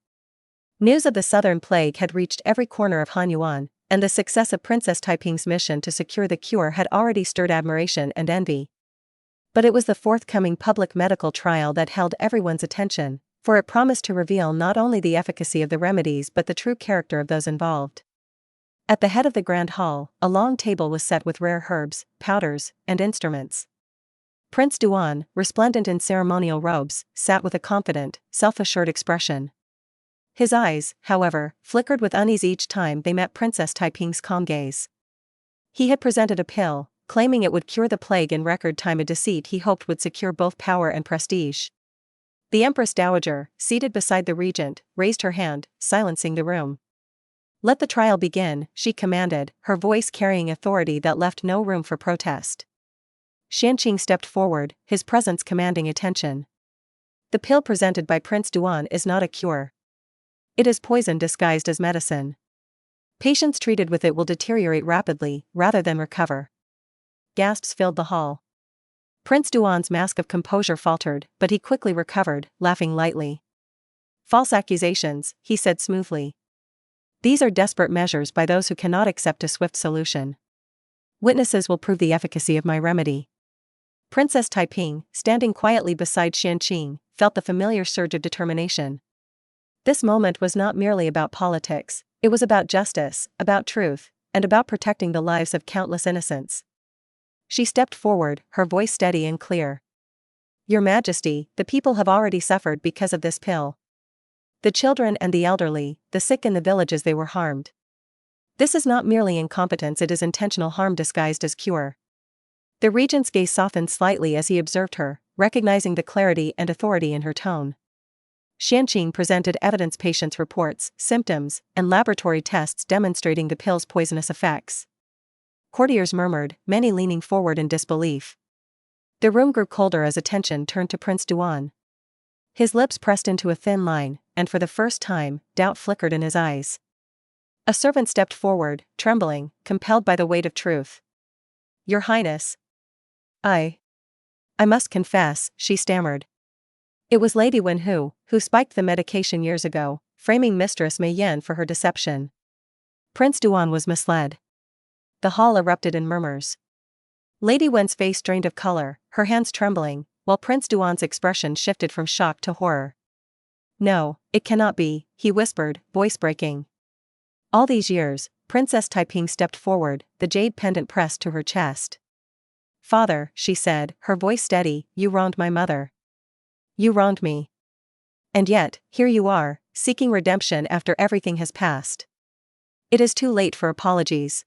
News of the southern plague had reached every corner of Hanyuan, and the success of Princess Taiping's mission to secure the cure had already stirred admiration and envy. But it was the forthcoming public medical trial that held everyone's attention, for it promised to reveal not only the efficacy of the remedies but the true character of those involved. At the head of the grand hall, a long table was set with rare herbs, powders, and instruments. Prince Duan, resplendent in ceremonial robes, sat with a confident, self-assured expression. His eyes, however, flickered with unease each time they met Princess Taiping's calm gaze. He had presented a pill, claiming it would cure the plague in record time, a deceit he hoped would secure both power and prestige. The Empress Dowager, seated beside the regent, raised her hand, silencing the room. "Let the trial begin," she commanded, her voice carrying authority that left no room for protest. Xianqing stepped forward, his presence commanding attention. "The pill presented by Prince Duan is not a cure. It is poison disguised as medicine. Patients treated with it will deteriorate rapidly, rather than recover." Gasps filled the hall. Prince Duan's mask of composure faltered, but he quickly recovered, laughing lightly. "False accusations," he said smoothly. "These are desperate measures by those who cannot accept a swift solution. Witnesses will prove the efficacy of my remedy." Princess Taiping, standing quietly beside Xianqing, felt the familiar surge of determination. This moment was not merely about politics, it was about justice, about truth, and about protecting the lives of countless innocents. She stepped forward, her voice steady and clear. "Your Majesty, the people have already suffered because of this pill. The children and the elderly, the sick in the villages, they were harmed. This is not merely incompetence, it is intentional harm disguised as cure." The regent's gaze softened slightly as he observed her, recognizing the clarity and authority in her tone. Xianqing presented evidence, patients' reports, symptoms, and laboratory tests demonstrating the pill's poisonous effects. Courtiers murmured, many leaning forward in disbelief. The room grew colder as attention turned to Prince Duan. His lips pressed into a thin line, and for the first time, doubt flickered in his eyes. A servant stepped forward, trembling, compelled by the weight of truth. "Your Highness. I must confess," she stammered. "It was Lady Wen who spiked the medication years ago, framing Mistress Mei Yan for her deception." Prince Duan was misled. The hall erupted in murmurs. Lady Wen's face drained of color, her hands trembling, while Prince Duan's expression shifted from shock to horror. "No, it cannot be," he whispered, voice breaking. All these years, Princess Taiping stepped forward, the jade pendant pressed to her chest. "Father," she said, her voice steady, "you wronged my mother. You wronged me. And yet, here you are, seeking redemption after everything has passed. It is too late for apologies.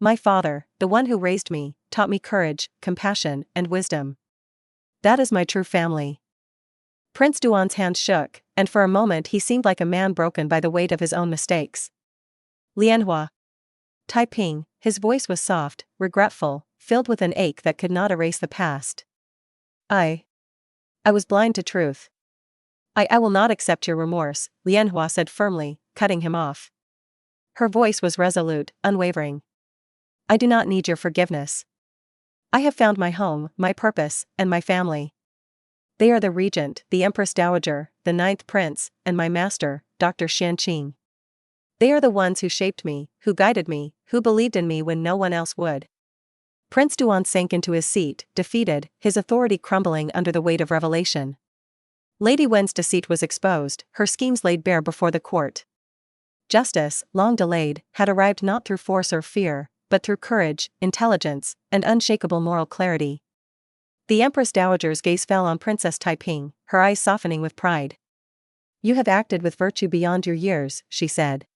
My father, the one who raised me, taught me courage, compassion, and wisdom. That is my true family." Prince Duan's hands shook, and for a moment he seemed like a man broken by the weight of his own mistakes. "Lianhua. Taiping, his voice was soft, regretful, filled with an ache that could not erase the past. I was blind to truth. I will not accept your remorse, Lianhua said firmly, cutting him off. Her voice was resolute, unwavering. I do not need your forgiveness. I have found my home, my purpose, and my family. They are the regent, the Empress Dowager, the ninth prince, and my master, Dr. Xianqing. They are the ones who shaped me, who guided me, who believed in me when no one else would. Prince Duan sank into his seat, defeated, his authority crumbling under the weight of revelation. Lady Wen's deceit was exposed, her schemes laid bare before the court. Justice, long delayed, had arrived not through force or fear, but through courage, intelligence, and unshakable moral clarity. The Empress Dowager's gaze fell on Princess Taiping, her eyes softening with pride. You have acted with virtue beyond your years, she said.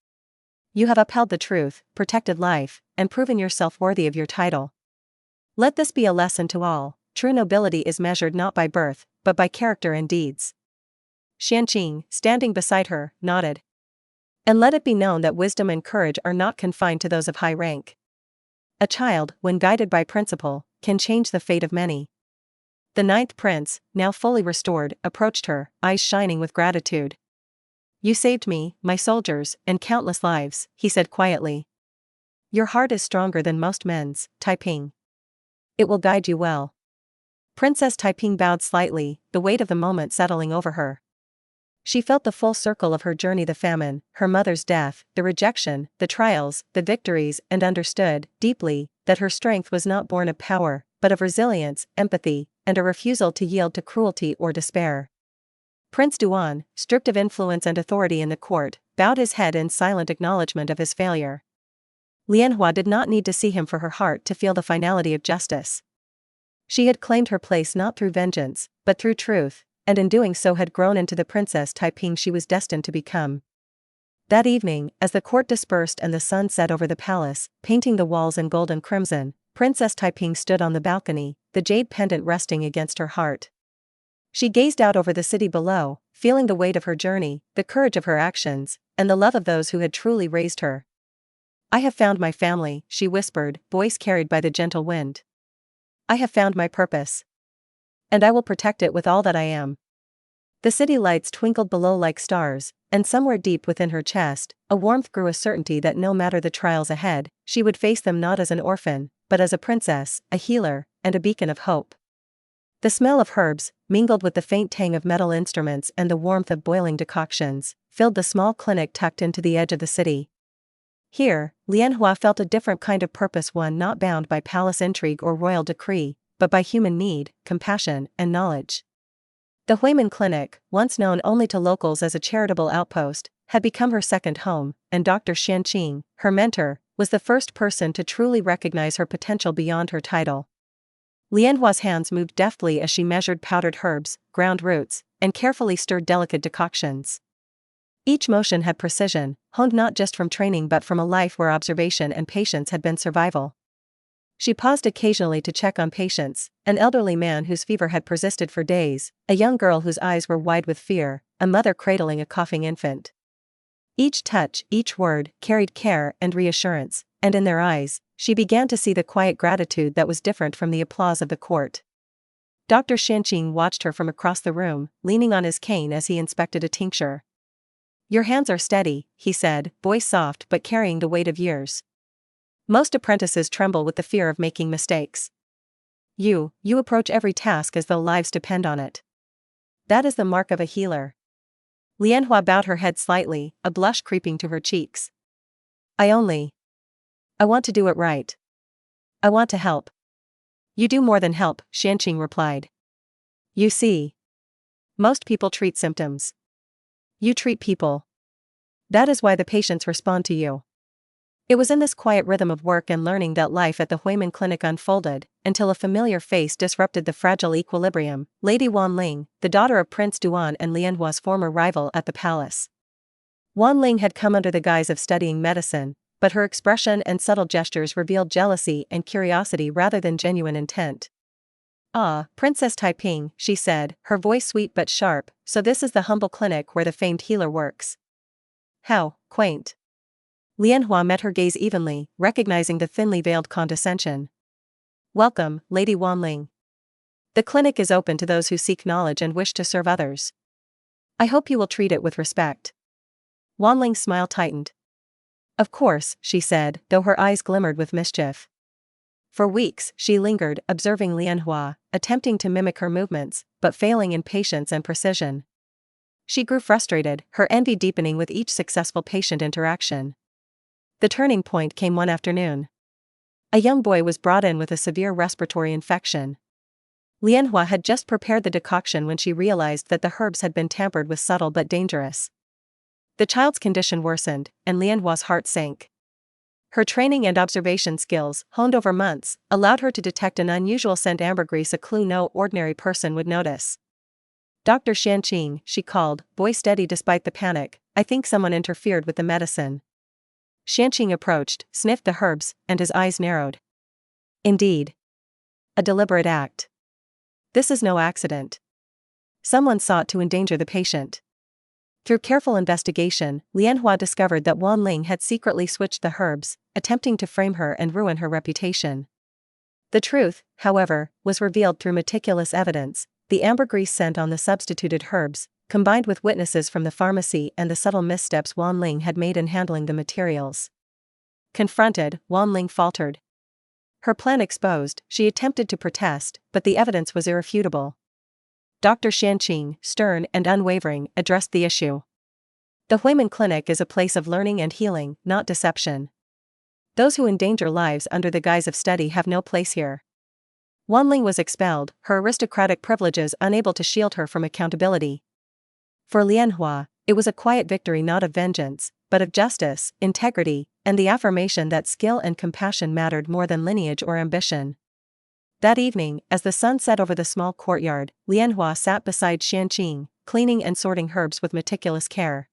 You have upheld the truth, protected life, and proven yourself worthy of your title. Let this be a lesson to all: true nobility is measured not by birth, but by character and deeds. Xianqing, standing beside her, nodded. And let it be known that wisdom and courage are not confined to those of high rank. A child, when guided by principle, can change the fate of many. The ninth prince, now fully restored, approached her, eyes shining with gratitude. You saved me, my soldiers, and countless lives, he said quietly. Your heart is stronger than most men's, Taiping. It will guide you well. Princess Taiping bowed slightly, the weight of the moment settling over her. She felt the full circle of her journey: the famine, her mother's death, the rejection, the trials, the victories, and understood, deeply, that her strength was not born of power, but of resilience, empathy, and a refusal to yield to cruelty or despair. Prince Duan, stripped of influence and authority in the court, bowed his head in silent acknowledgement of his failure. Lianhua did not need to see him for her heart to feel the finality of justice. She had claimed her place not through vengeance, but through truth, and in doing so had grown into the Princess Taiping she was destined to become. That evening, as the court dispersed and the sun set over the palace, painting the walls in gold and crimson, Princess Taiping stood on the balcony, the jade pendant resting against her heart. She gazed out over the city below, feeling the weight of her journey, the courage of her actions, and the love of those who had truly raised her. I have found my family, she whispered, voice carried by the gentle wind. I have found my purpose. And I will protect it with all that I am. The city lights twinkled below like stars, and somewhere deep within her chest, a warmth grew, a certainty that no matter the trials ahead, she would face them not as an orphan, but as a princess, a healer, and a beacon of hope. The smell of herbs, mingled with the faint tang of metal instruments and the warmth of boiling decoctions, filled the small clinic tucked into the edge of the city. Here, Lianhua felt a different kind of purpose, one not bound by palace intrigue or royal decree, but by human need, compassion, and knowledge. The Heartwarming clinic, once known only to locals as a charitable outpost, had become her second home, and Dr. Xianqing, her mentor, was the first person to truly recognize her potential beyond her title. Lianhua's hands moved deftly as she measured powdered herbs, ground roots, and carefully stirred delicate decoctions. Each motion had precision, honed not just from training but from a life where observation and patience had been survival. She paused occasionally to check on patients: an elderly man whose fever had persisted for days, a young girl whose eyes were wide with fear, a mother cradling a coughing infant. Each touch, each word, carried care and reassurance, and in their eyes, she began to see the quiet gratitude that was different from the applause of the court. Dr. Xianqing watched her from across the room, leaning on his cane as he inspected a tincture. Your hands are steady, he said, voice soft but carrying the weight of years. Most apprentices tremble with the fear of making mistakes. You approach every task as though lives depend on it. That is the mark of a healer. Lianhua bowed her head slightly, a blush creeping to her cheeks. I want to do it right. I want to help. You do more than help, Xianqing replied. You see. Most people treat symptoms. You treat people. That is why the patients respond to you. It was in this quiet rhythm of work and learning that life at the Heartwarming clinic unfolded, until a familiar face disrupted the fragile equilibrium: Lady Wanling, the daughter of Prince Duan and Lianhua's former rival at the palace. Wanling had come under the guise of studying medicine, but her expression and subtle gestures revealed jealousy and curiosity rather than genuine intent. Ah, Princess Taiping, she said, her voice sweet but sharp, so this is the humble clinic where the famed healer works. How quaint. Lianhua met her gaze evenly, recognizing the thinly veiled condescension. Welcome, Lady Wanling. The clinic is open to those who seek knowledge and wish to serve others. I hope you will treat it with respect. Wanling's smile tightened. Of course, she said, though her eyes glimmered with mischief. For weeks, she lingered, observing Lianhua, attempting to mimic her movements, but failing in patience and precision. She grew frustrated, her envy deepening with each successful patient interaction. The turning point came one afternoon. A young boy was brought in with a severe respiratory infection. Lianhua had just prepared the decoction when she realized that the herbs had been tampered with, subtle but dangerous. The child's condition worsened, and Lianhua's heart sank. Her training and observation skills, honed over months, allowed her to detect an unusual scent, ambergris, a clue no ordinary person would notice. Dr. Xianqing, she called, voice steady despite the panic. I think someone interfered with the medicine. Xianqing approached, sniffed the herbs, and his eyes narrowed. Indeed. A deliberate act. This is no accident. Someone sought to endanger the patient. Through careful investigation, Lianhua discovered that Wanling had secretly switched the herbs, attempting to frame her and ruin her reputation. The truth, however, was revealed through meticulous evidence: the ambergris scent on the substituted herbs, combined with witnesses from the pharmacy and the subtle missteps Wanling had made in handling the materials. Confronted, Wanling faltered. Her plan exposed, she attempted to protest, but the evidence was irrefutable. Dr. Xianqing, stern and unwavering, addressed the issue. The Huimin Clinic is a place of learning and healing, not deception. Those who endanger lives under the guise of study have no place here. Wanling was expelled, her aristocratic privileges unable to shield her from accountability. For Lianhua, it was a quiet victory, not of vengeance, but of justice, integrity, and the affirmation that skill and compassion mattered more than lineage or ambition. That evening, as the sun set over the small courtyard, Lianhua sat beside Xianqing, cleaning and sorting herbs with meticulous care.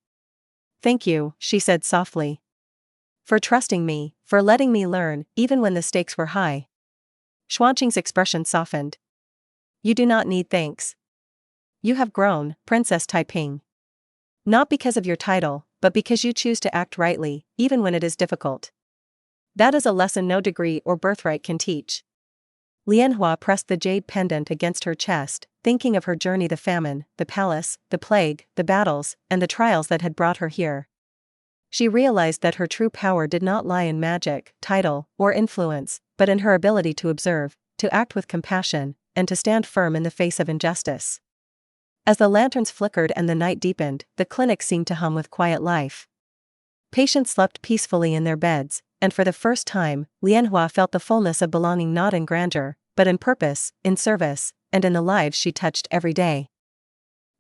Thank you, she said softly. For trusting me, for letting me learn, even when the stakes were high. Xuanqing's expression softened. You do not need thanks. You have grown, Princess Taiping. Not because of your title, but because you choose to act rightly, even when it is difficult. That is a lesson no degree or birthright can teach. Lianhua pressed the jade pendant against her chest, thinking of her journey: the famine, the palace, the plague, the battles, and the trials that had brought her here. She realized that her true power did not lie in magic, title, or influence, but in her ability to observe, to act with compassion, and to stand firm in the face of injustice. As the lanterns flickered and the night deepened, the clinic seemed to hum with quiet life. Patients slept peacefully in their beds, and for the first time, Lianhua felt the fullness of belonging, not in grandeur, but in purpose, in service, and in the lives she touched every day.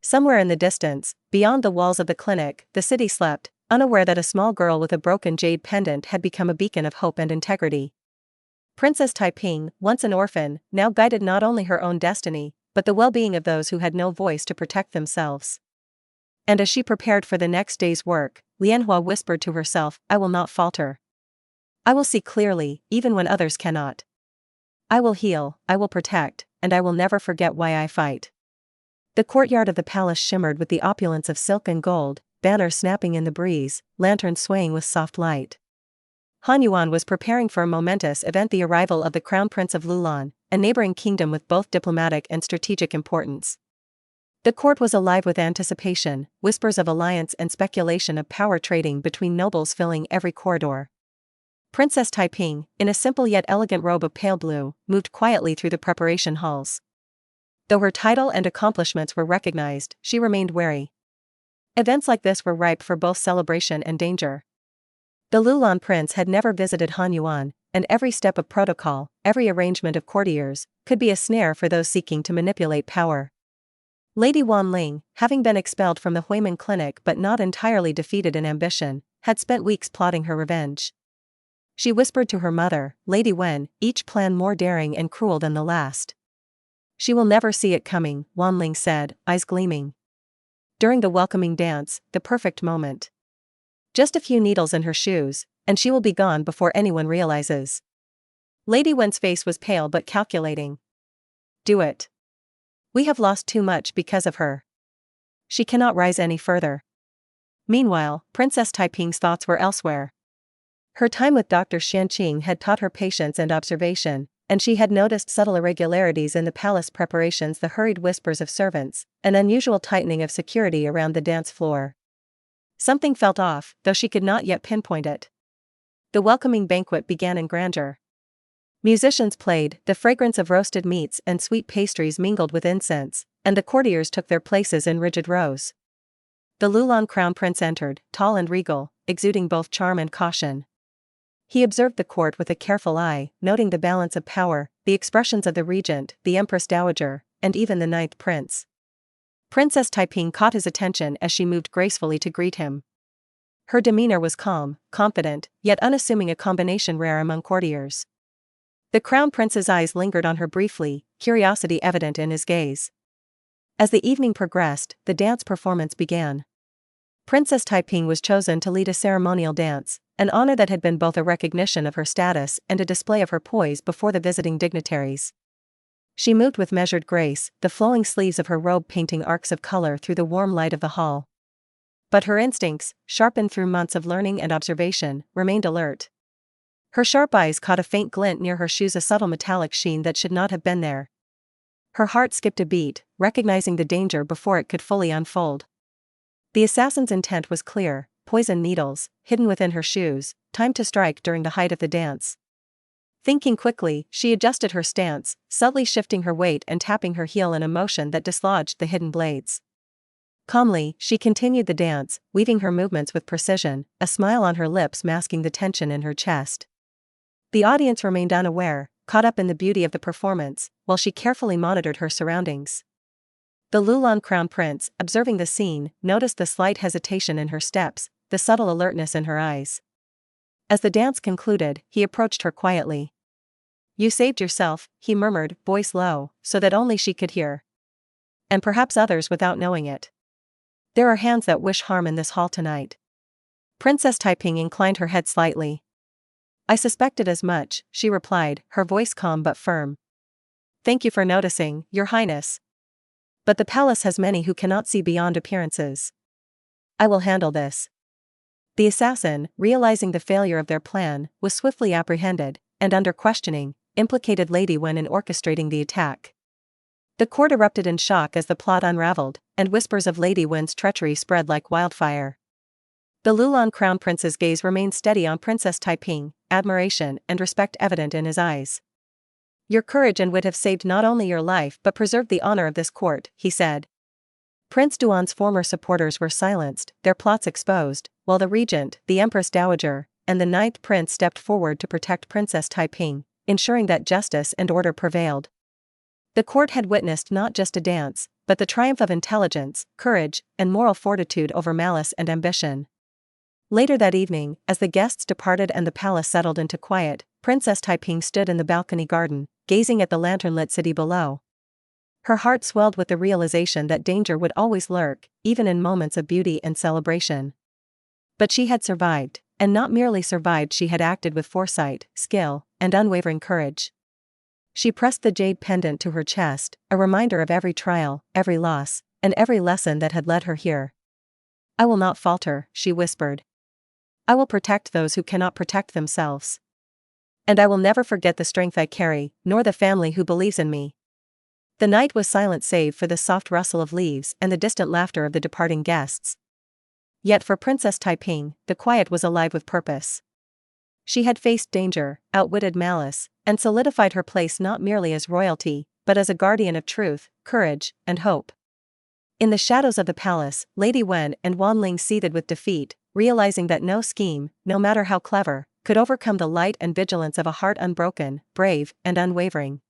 Somewhere in the distance, beyond the walls of the clinic, the city slept, unaware that a small girl with a broken jade pendant had become a beacon of hope and integrity. Princess Taiping, once an orphan, now guided not only her own destiny, but the well-being of those who had no voice to protect themselves. And as she prepared for the next day's work, Lianhua whispered to herself, I will not falter. I will see clearly, even when others cannot. I will heal, I will protect, and I will never forget why I fight. The courtyard of the palace shimmered with the opulence of silk and gold, banners snapping in the breeze, lanterns swaying with soft light. Hanyuan was preparing for a momentous event: the arrival of the Crown Prince of Loulan, a neighboring kingdom with both diplomatic and strategic importance. The court was alive with anticipation, whispers of alliance and speculation of power trading between nobles filling every corridor. Princess Taiping, in a simple yet elegant robe of pale blue, moved quietly through the preparation halls. Though her title and accomplishments were recognized, she remained wary. Events like this were ripe for both celebration and danger. The Loulan prince had never visited Hanyuan, and every step of protocol, every arrangement of courtiers, could be a snare for those seeking to manipulate power. Lady Wanling, having been expelled from the Huimin Clinic but not entirely defeated in ambition, had spent weeks plotting her revenge. She whispered to her mother, Lady Wen, each plan more daring and cruel than the last. She will never see it coming, Wanling said, eyes gleaming. During the welcoming dance, the perfect moment. Just a few needles in her shoes, and she will be gone before anyone realizes. Lady Wen's face was pale but calculating. Do it. We have lost too much because of her. She cannot rise any further. Meanwhile, Princess Taiping's thoughts were elsewhere. Her time with Dr. Xianqing had taught her patience and observation, and she had noticed subtle irregularities in the palace preparations, the hurried whispers of servants, an unusual tightening of security around the dance floor. Something felt off, though she could not yet pinpoint it. The welcoming banquet began in grandeur. Musicians played, the fragrance of roasted meats and sweet pastries mingled with incense, and the courtiers took their places in rigid rows. The Loulan crown prince entered, tall and regal, exuding both charm and caution. He observed the court with a careful eye, noting the balance of power, the expressions of the regent, the empress dowager, and even the ninth prince. Princess Taiping caught his attention as she moved gracefully to greet him. Her demeanor was calm, confident, yet unassuming, a combination rare among courtiers. The crown prince's eyes lingered on her briefly, curiosity evident in his gaze. As the evening progressed, the dance performance began. Princess Taiping was chosen to lead a ceremonial dance, an honor that had been both a recognition of her status and a display of her poise before the visiting dignitaries. She moved with measured grace, the flowing sleeves of her robe painting arcs of color through the warm light of the hall. But her instincts, sharpened through months of learning and observation, remained alert. Her sharp eyes caught a faint glint near her shoes, a subtle metallic sheen that should not have been there. Her heart skipped a beat, recognizing the danger before it could fully unfold. The assassin's intent was clear: poison needles, hidden within her shoes, timed to strike during the height of the dance. Thinking quickly, she adjusted her stance, subtly shifting her weight and tapping her heel in a motion that dislodged the hidden blades. Calmly, she continued the dance, weaving her movements with precision, a smile on her lips masking the tension in her chest. The audience remained unaware, caught up in the beauty of the performance, while she carefully monitored her surroundings. The Loulan crown prince, observing the scene, noticed the slight hesitation in her steps, the subtle alertness in her eyes. As the dance concluded, he approached her quietly. "You saved yourself," he murmured, voice low, so that only she could hear. "And perhaps others without knowing it. There are hands that wish harm in this hall tonight." Princess Taiping inclined her head slightly. "I suspected as much," she replied, her voice calm but firm. "Thank you for noticing, Your Highness. But the palace has many who cannot see beyond appearances. I will handle this." The assassin, realizing the failure of their plan, was swiftly apprehended, and under questioning, implicated Lady Wen in orchestrating the attack. The court erupted in shock as the plot unraveled, and whispers of Lady Wen's treachery spread like wildfire. The Loulan crown prince's gaze remained steady on Princess Taiping, admiration and respect evident in his eyes. "Your courage and wit have saved not only your life but preserved the honor of this court," he said. Prince Duan's former supporters were silenced, their plots exposed, while the regent, the empress dowager, and the ninth prince stepped forward to protect Princess Taiping, ensuring that justice and order prevailed. The court had witnessed not just a dance, but the triumph of intelligence, courage, and moral fortitude over malice and ambition. Later that evening, as the guests departed and the palace settled into quiet, Princess Taiping stood in the balcony garden, gazing at the lantern-lit city below. Her heart swelled with the realization that danger would always lurk, even in moments of beauty and celebration. But she had survived, and not merely survived, she had acted with foresight, skill, and unwavering courage. She pressed the jade pendant to her chest, a reminder of every trial, every loss, and every lesson that had led her here. "I will not falter," she whispered. "I will protect those who cannot protect themselves. And I will never forget the strength I carry, nor the family who believes in me." The night was silent save for the soft rustle of leaves and the distant laughter of the departing guests. Yet for Princess Taiping, the quiet was alive with purpose. She had faced danger, outwitted malice, and solidified her place not merely as royalty, but as a guardian of truth, courage, and hope. In the shadows of the palace, Lady Wen and Wanling seethed with defeat, realizing that no scheme, no matter how clever, could overcome the light and vigilance of a heart unbroken, brave, and unwavering.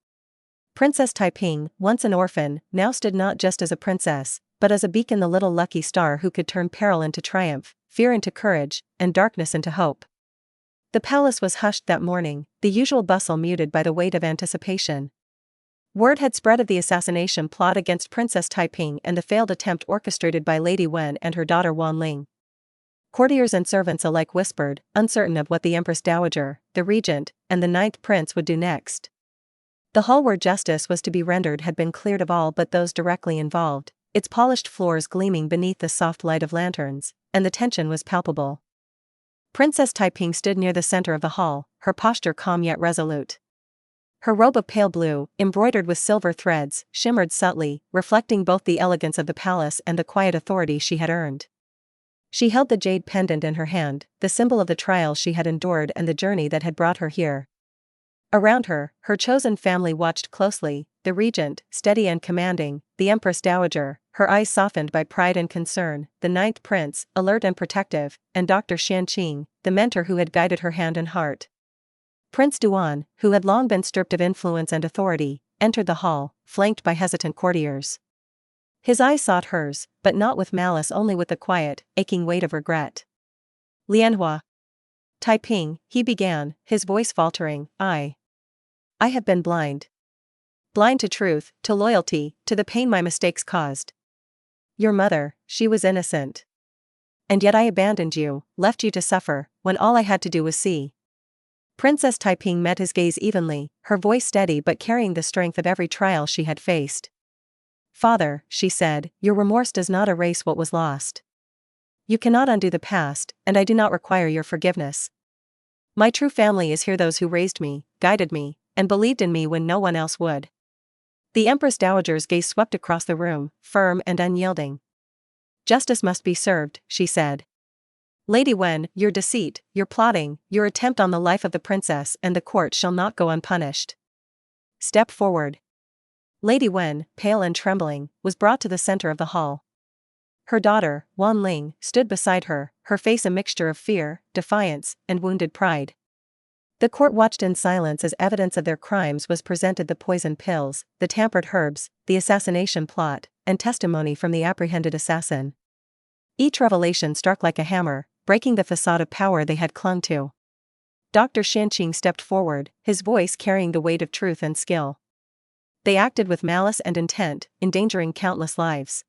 Princess Taiping, once an orphan, now stood not just as a princess, but as a beacon, the little lucky star who could turn peril into triumph, fear into courage, and darkness into hope. The palace was hushed that morning, the usual bustle muted by the weight of anticipation. Word had spread of the assassination plot against Princess Taiping and the failed attempt orchestrated by Lady Wen and her daughter Wanling. Courtiers and servants alike whispered, uncertain of what the Empress Dowager, the regent, and the ninth prince would do next. The hall where justice was to be rendered had been cleared of all but those directly involved, its polished floors gleaming beneath the soft light of lanterns, and the tension was palpable. Princess Taiping stood near the center of the hall, her posture calm yet resolute. Her robe of pale blue, embroidered with silver threads, shimmered subtly, reflecting both the elegance of the palace and the quiet authority she had earned. She held the jade pendant in her hand, the symbol of the trials she had endured and the journey that had brought her here. Around her, her chosen family watched closely, the regent, steady and commanding, the empress dowager, her eyes softened by pride and concern, the ninth prince, alert and protective, and Dr. Xianqing, the mentor who had guided her hand and heart. Prince Duan, who had long been stripped of influence and authority, entered the hall, flanked by hesitant courtiers. His eyes sought hers, but not with malice, only with the quiet, aching weight of regret. Lianhua. Taiping, he began, his voice faltering, I have been blind. Blind to truth, to loyalty, to the pain my mistakes caused. Your mother, she was innocent. And yet I abandoned you, left you to suffer, when all I had to do was see. Princess Taiping met his gaze evenly, her voice steady but carrying the strength of every trial she had faced. Father, she said, your remorse does not erase what was lost. You cannot undo the past, and I do not require your forgiveness. My true family is here, those who raised me, guided me, and believed in me when no one else would. The Empress Dowager's gaze swept across the room, firm and unyielding. Justice must be served, she said. Lady Wen, your deceit, your plotting, your attempt on the life of the princess and the court shall not go unpunished. Step forward. Lady Wen, pale and trembling, was brought to the center of the hall. Her daughter, Wan Ling, stood beside her, her face a mixture of fear, defiance, and wounded pride. The court watched in silence as evidence of their crimes was presented: the poisoned pills, the tampered herbs, the assassination plot, and testimony from the apprehended assassin. Each revelation struck like a hammer, breaking the facade of power they had clung to. Dr. Xianqing stepped forward, his voice carrying the weight of truth and skill. They acted with malice and intent, endangering countless lives.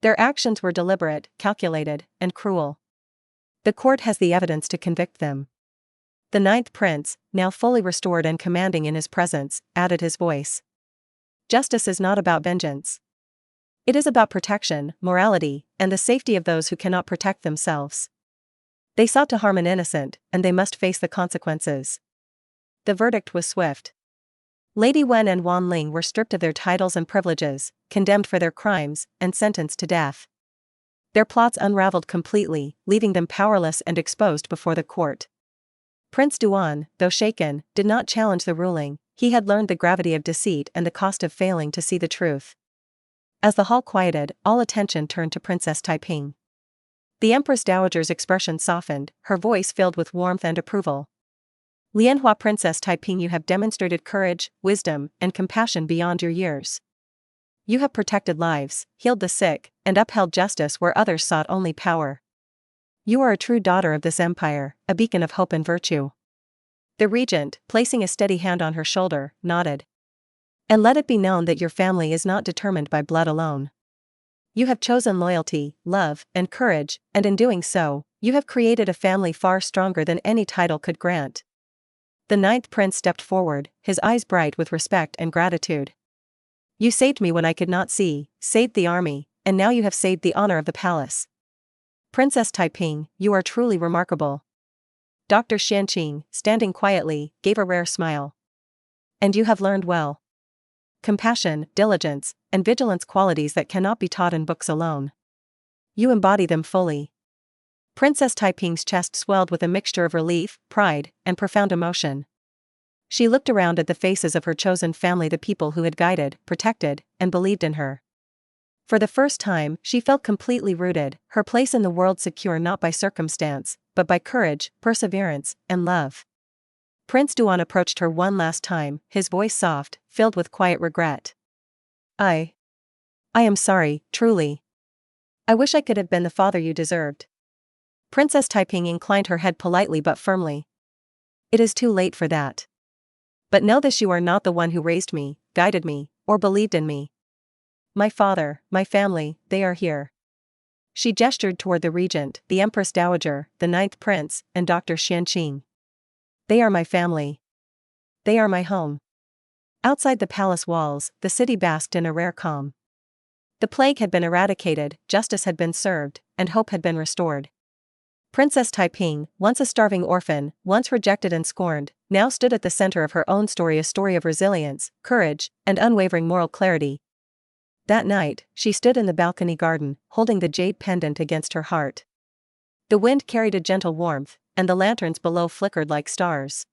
Their actions were deliberate, calculated, and cruel. The court has the evidence to convict them. The ninth prince, now fully restored and commanding in his presence, added his voice. Justice is not about vengeance. It is about protection, morality, and the safety of those who cannot protect themselves. They sought to harm an innocent, and they must face the consequences. The verdict was swift. Lady Wen and Wan Ling were stripped of their titles and privileges, condemned for their crimes, and sentenced to death. Their plots unraveled completely, leaving them powerless and exposed before the court. Prince Duan, though shaken, did not challenge the ruling. He had learned the gravity of deceit and the cost of failing to see the truth. As the hall quieted, all attention turned to Princess Taiping. The Empress Dowager's expression softened, her voice filled with warmth and approval. Lianhua, Princess Taiping, you have demonstrated courage, wisdom, and compassion beyond your years. You have protected lives, healed the sick, and upheld justice where others sought only power. You are a true daughter of this empire, a beacon of hope and virtue. The regent, placing a steady hand on her shoulder, nodded. And let it be known that your family is not determined by blood alone. You have chosen loyalty, love, and courage, and in doing so, you have created a family far stronger than any title could grant. The ninth prince stepped forward, his eyes bright with respect and gratitude. You saved me when I could not see, saved the army, and now you have saved the honor of the palace. Princess Taiping, you are truly remarkable. Dr. Xianqing, standing quietly, gave a rare smile. And you have learned well. Compassion, diligence, and vigilance, qualities that cannot be taught in books alone. You embody them fully. Princess Taiping's chest swelled with a mixture of relief, pride, and profound emotion. She looked around at the faces of her chosen family, the people who had guided, protected, and believed in her. For the first time, she felt completely rooted, her place in the world secure not by circumstance, but by courage, perseverance, and love. Prince Duan approached her one last time, his voice soft, filled with quiet regret. I am sorry, truly. I wish I could have been the father you deserved. Princess Taiping inclined her head politely but firmly. It is too late for that. But know this: you are not the one who raised me, guided me, or believed in me. My father, my family, they are here. She gestured toward the regent, the Empress Dowager, the ninth prince, and Dr. Xianqing. They are my family. They are my home. Outside the palace walls, the city basked in a rare calm. The plague had been eradicated, justice had been served, and hope had been restored. Princess Taiping, once a starving orphan, once rejected and scorned, now stood at the center of her own story, a story of resilience, courage, and unwavering moral clarity. That night, she stood in the balcony garden, holding the jade pendant against her heart. The wind carried a gentle warmth, and the lanterns below flickered like stars.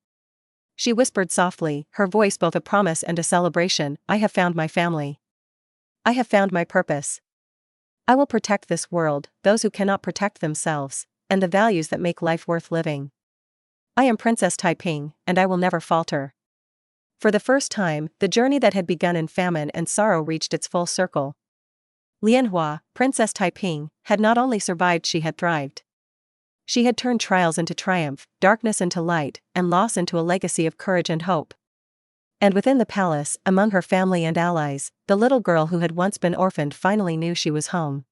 She whispered softly, her voice both a promise and a celebration, "I have found my family. I have found my purpose. I will protect this world, those who cannot protect themselves, and the values that make life worth living. I am Princess Taiping, and I will never falter." For the first time, the journey that had begun in famine and sorrow reached its full circle. Lianhua, Princess Taiping, had not only survived, she had thrived. She had turned trials into triumph, darkness into light, and loss into a legacy of courage and hope. And within the palace, among her family and allies, the little girl who had once been orphaned finally knew she was home.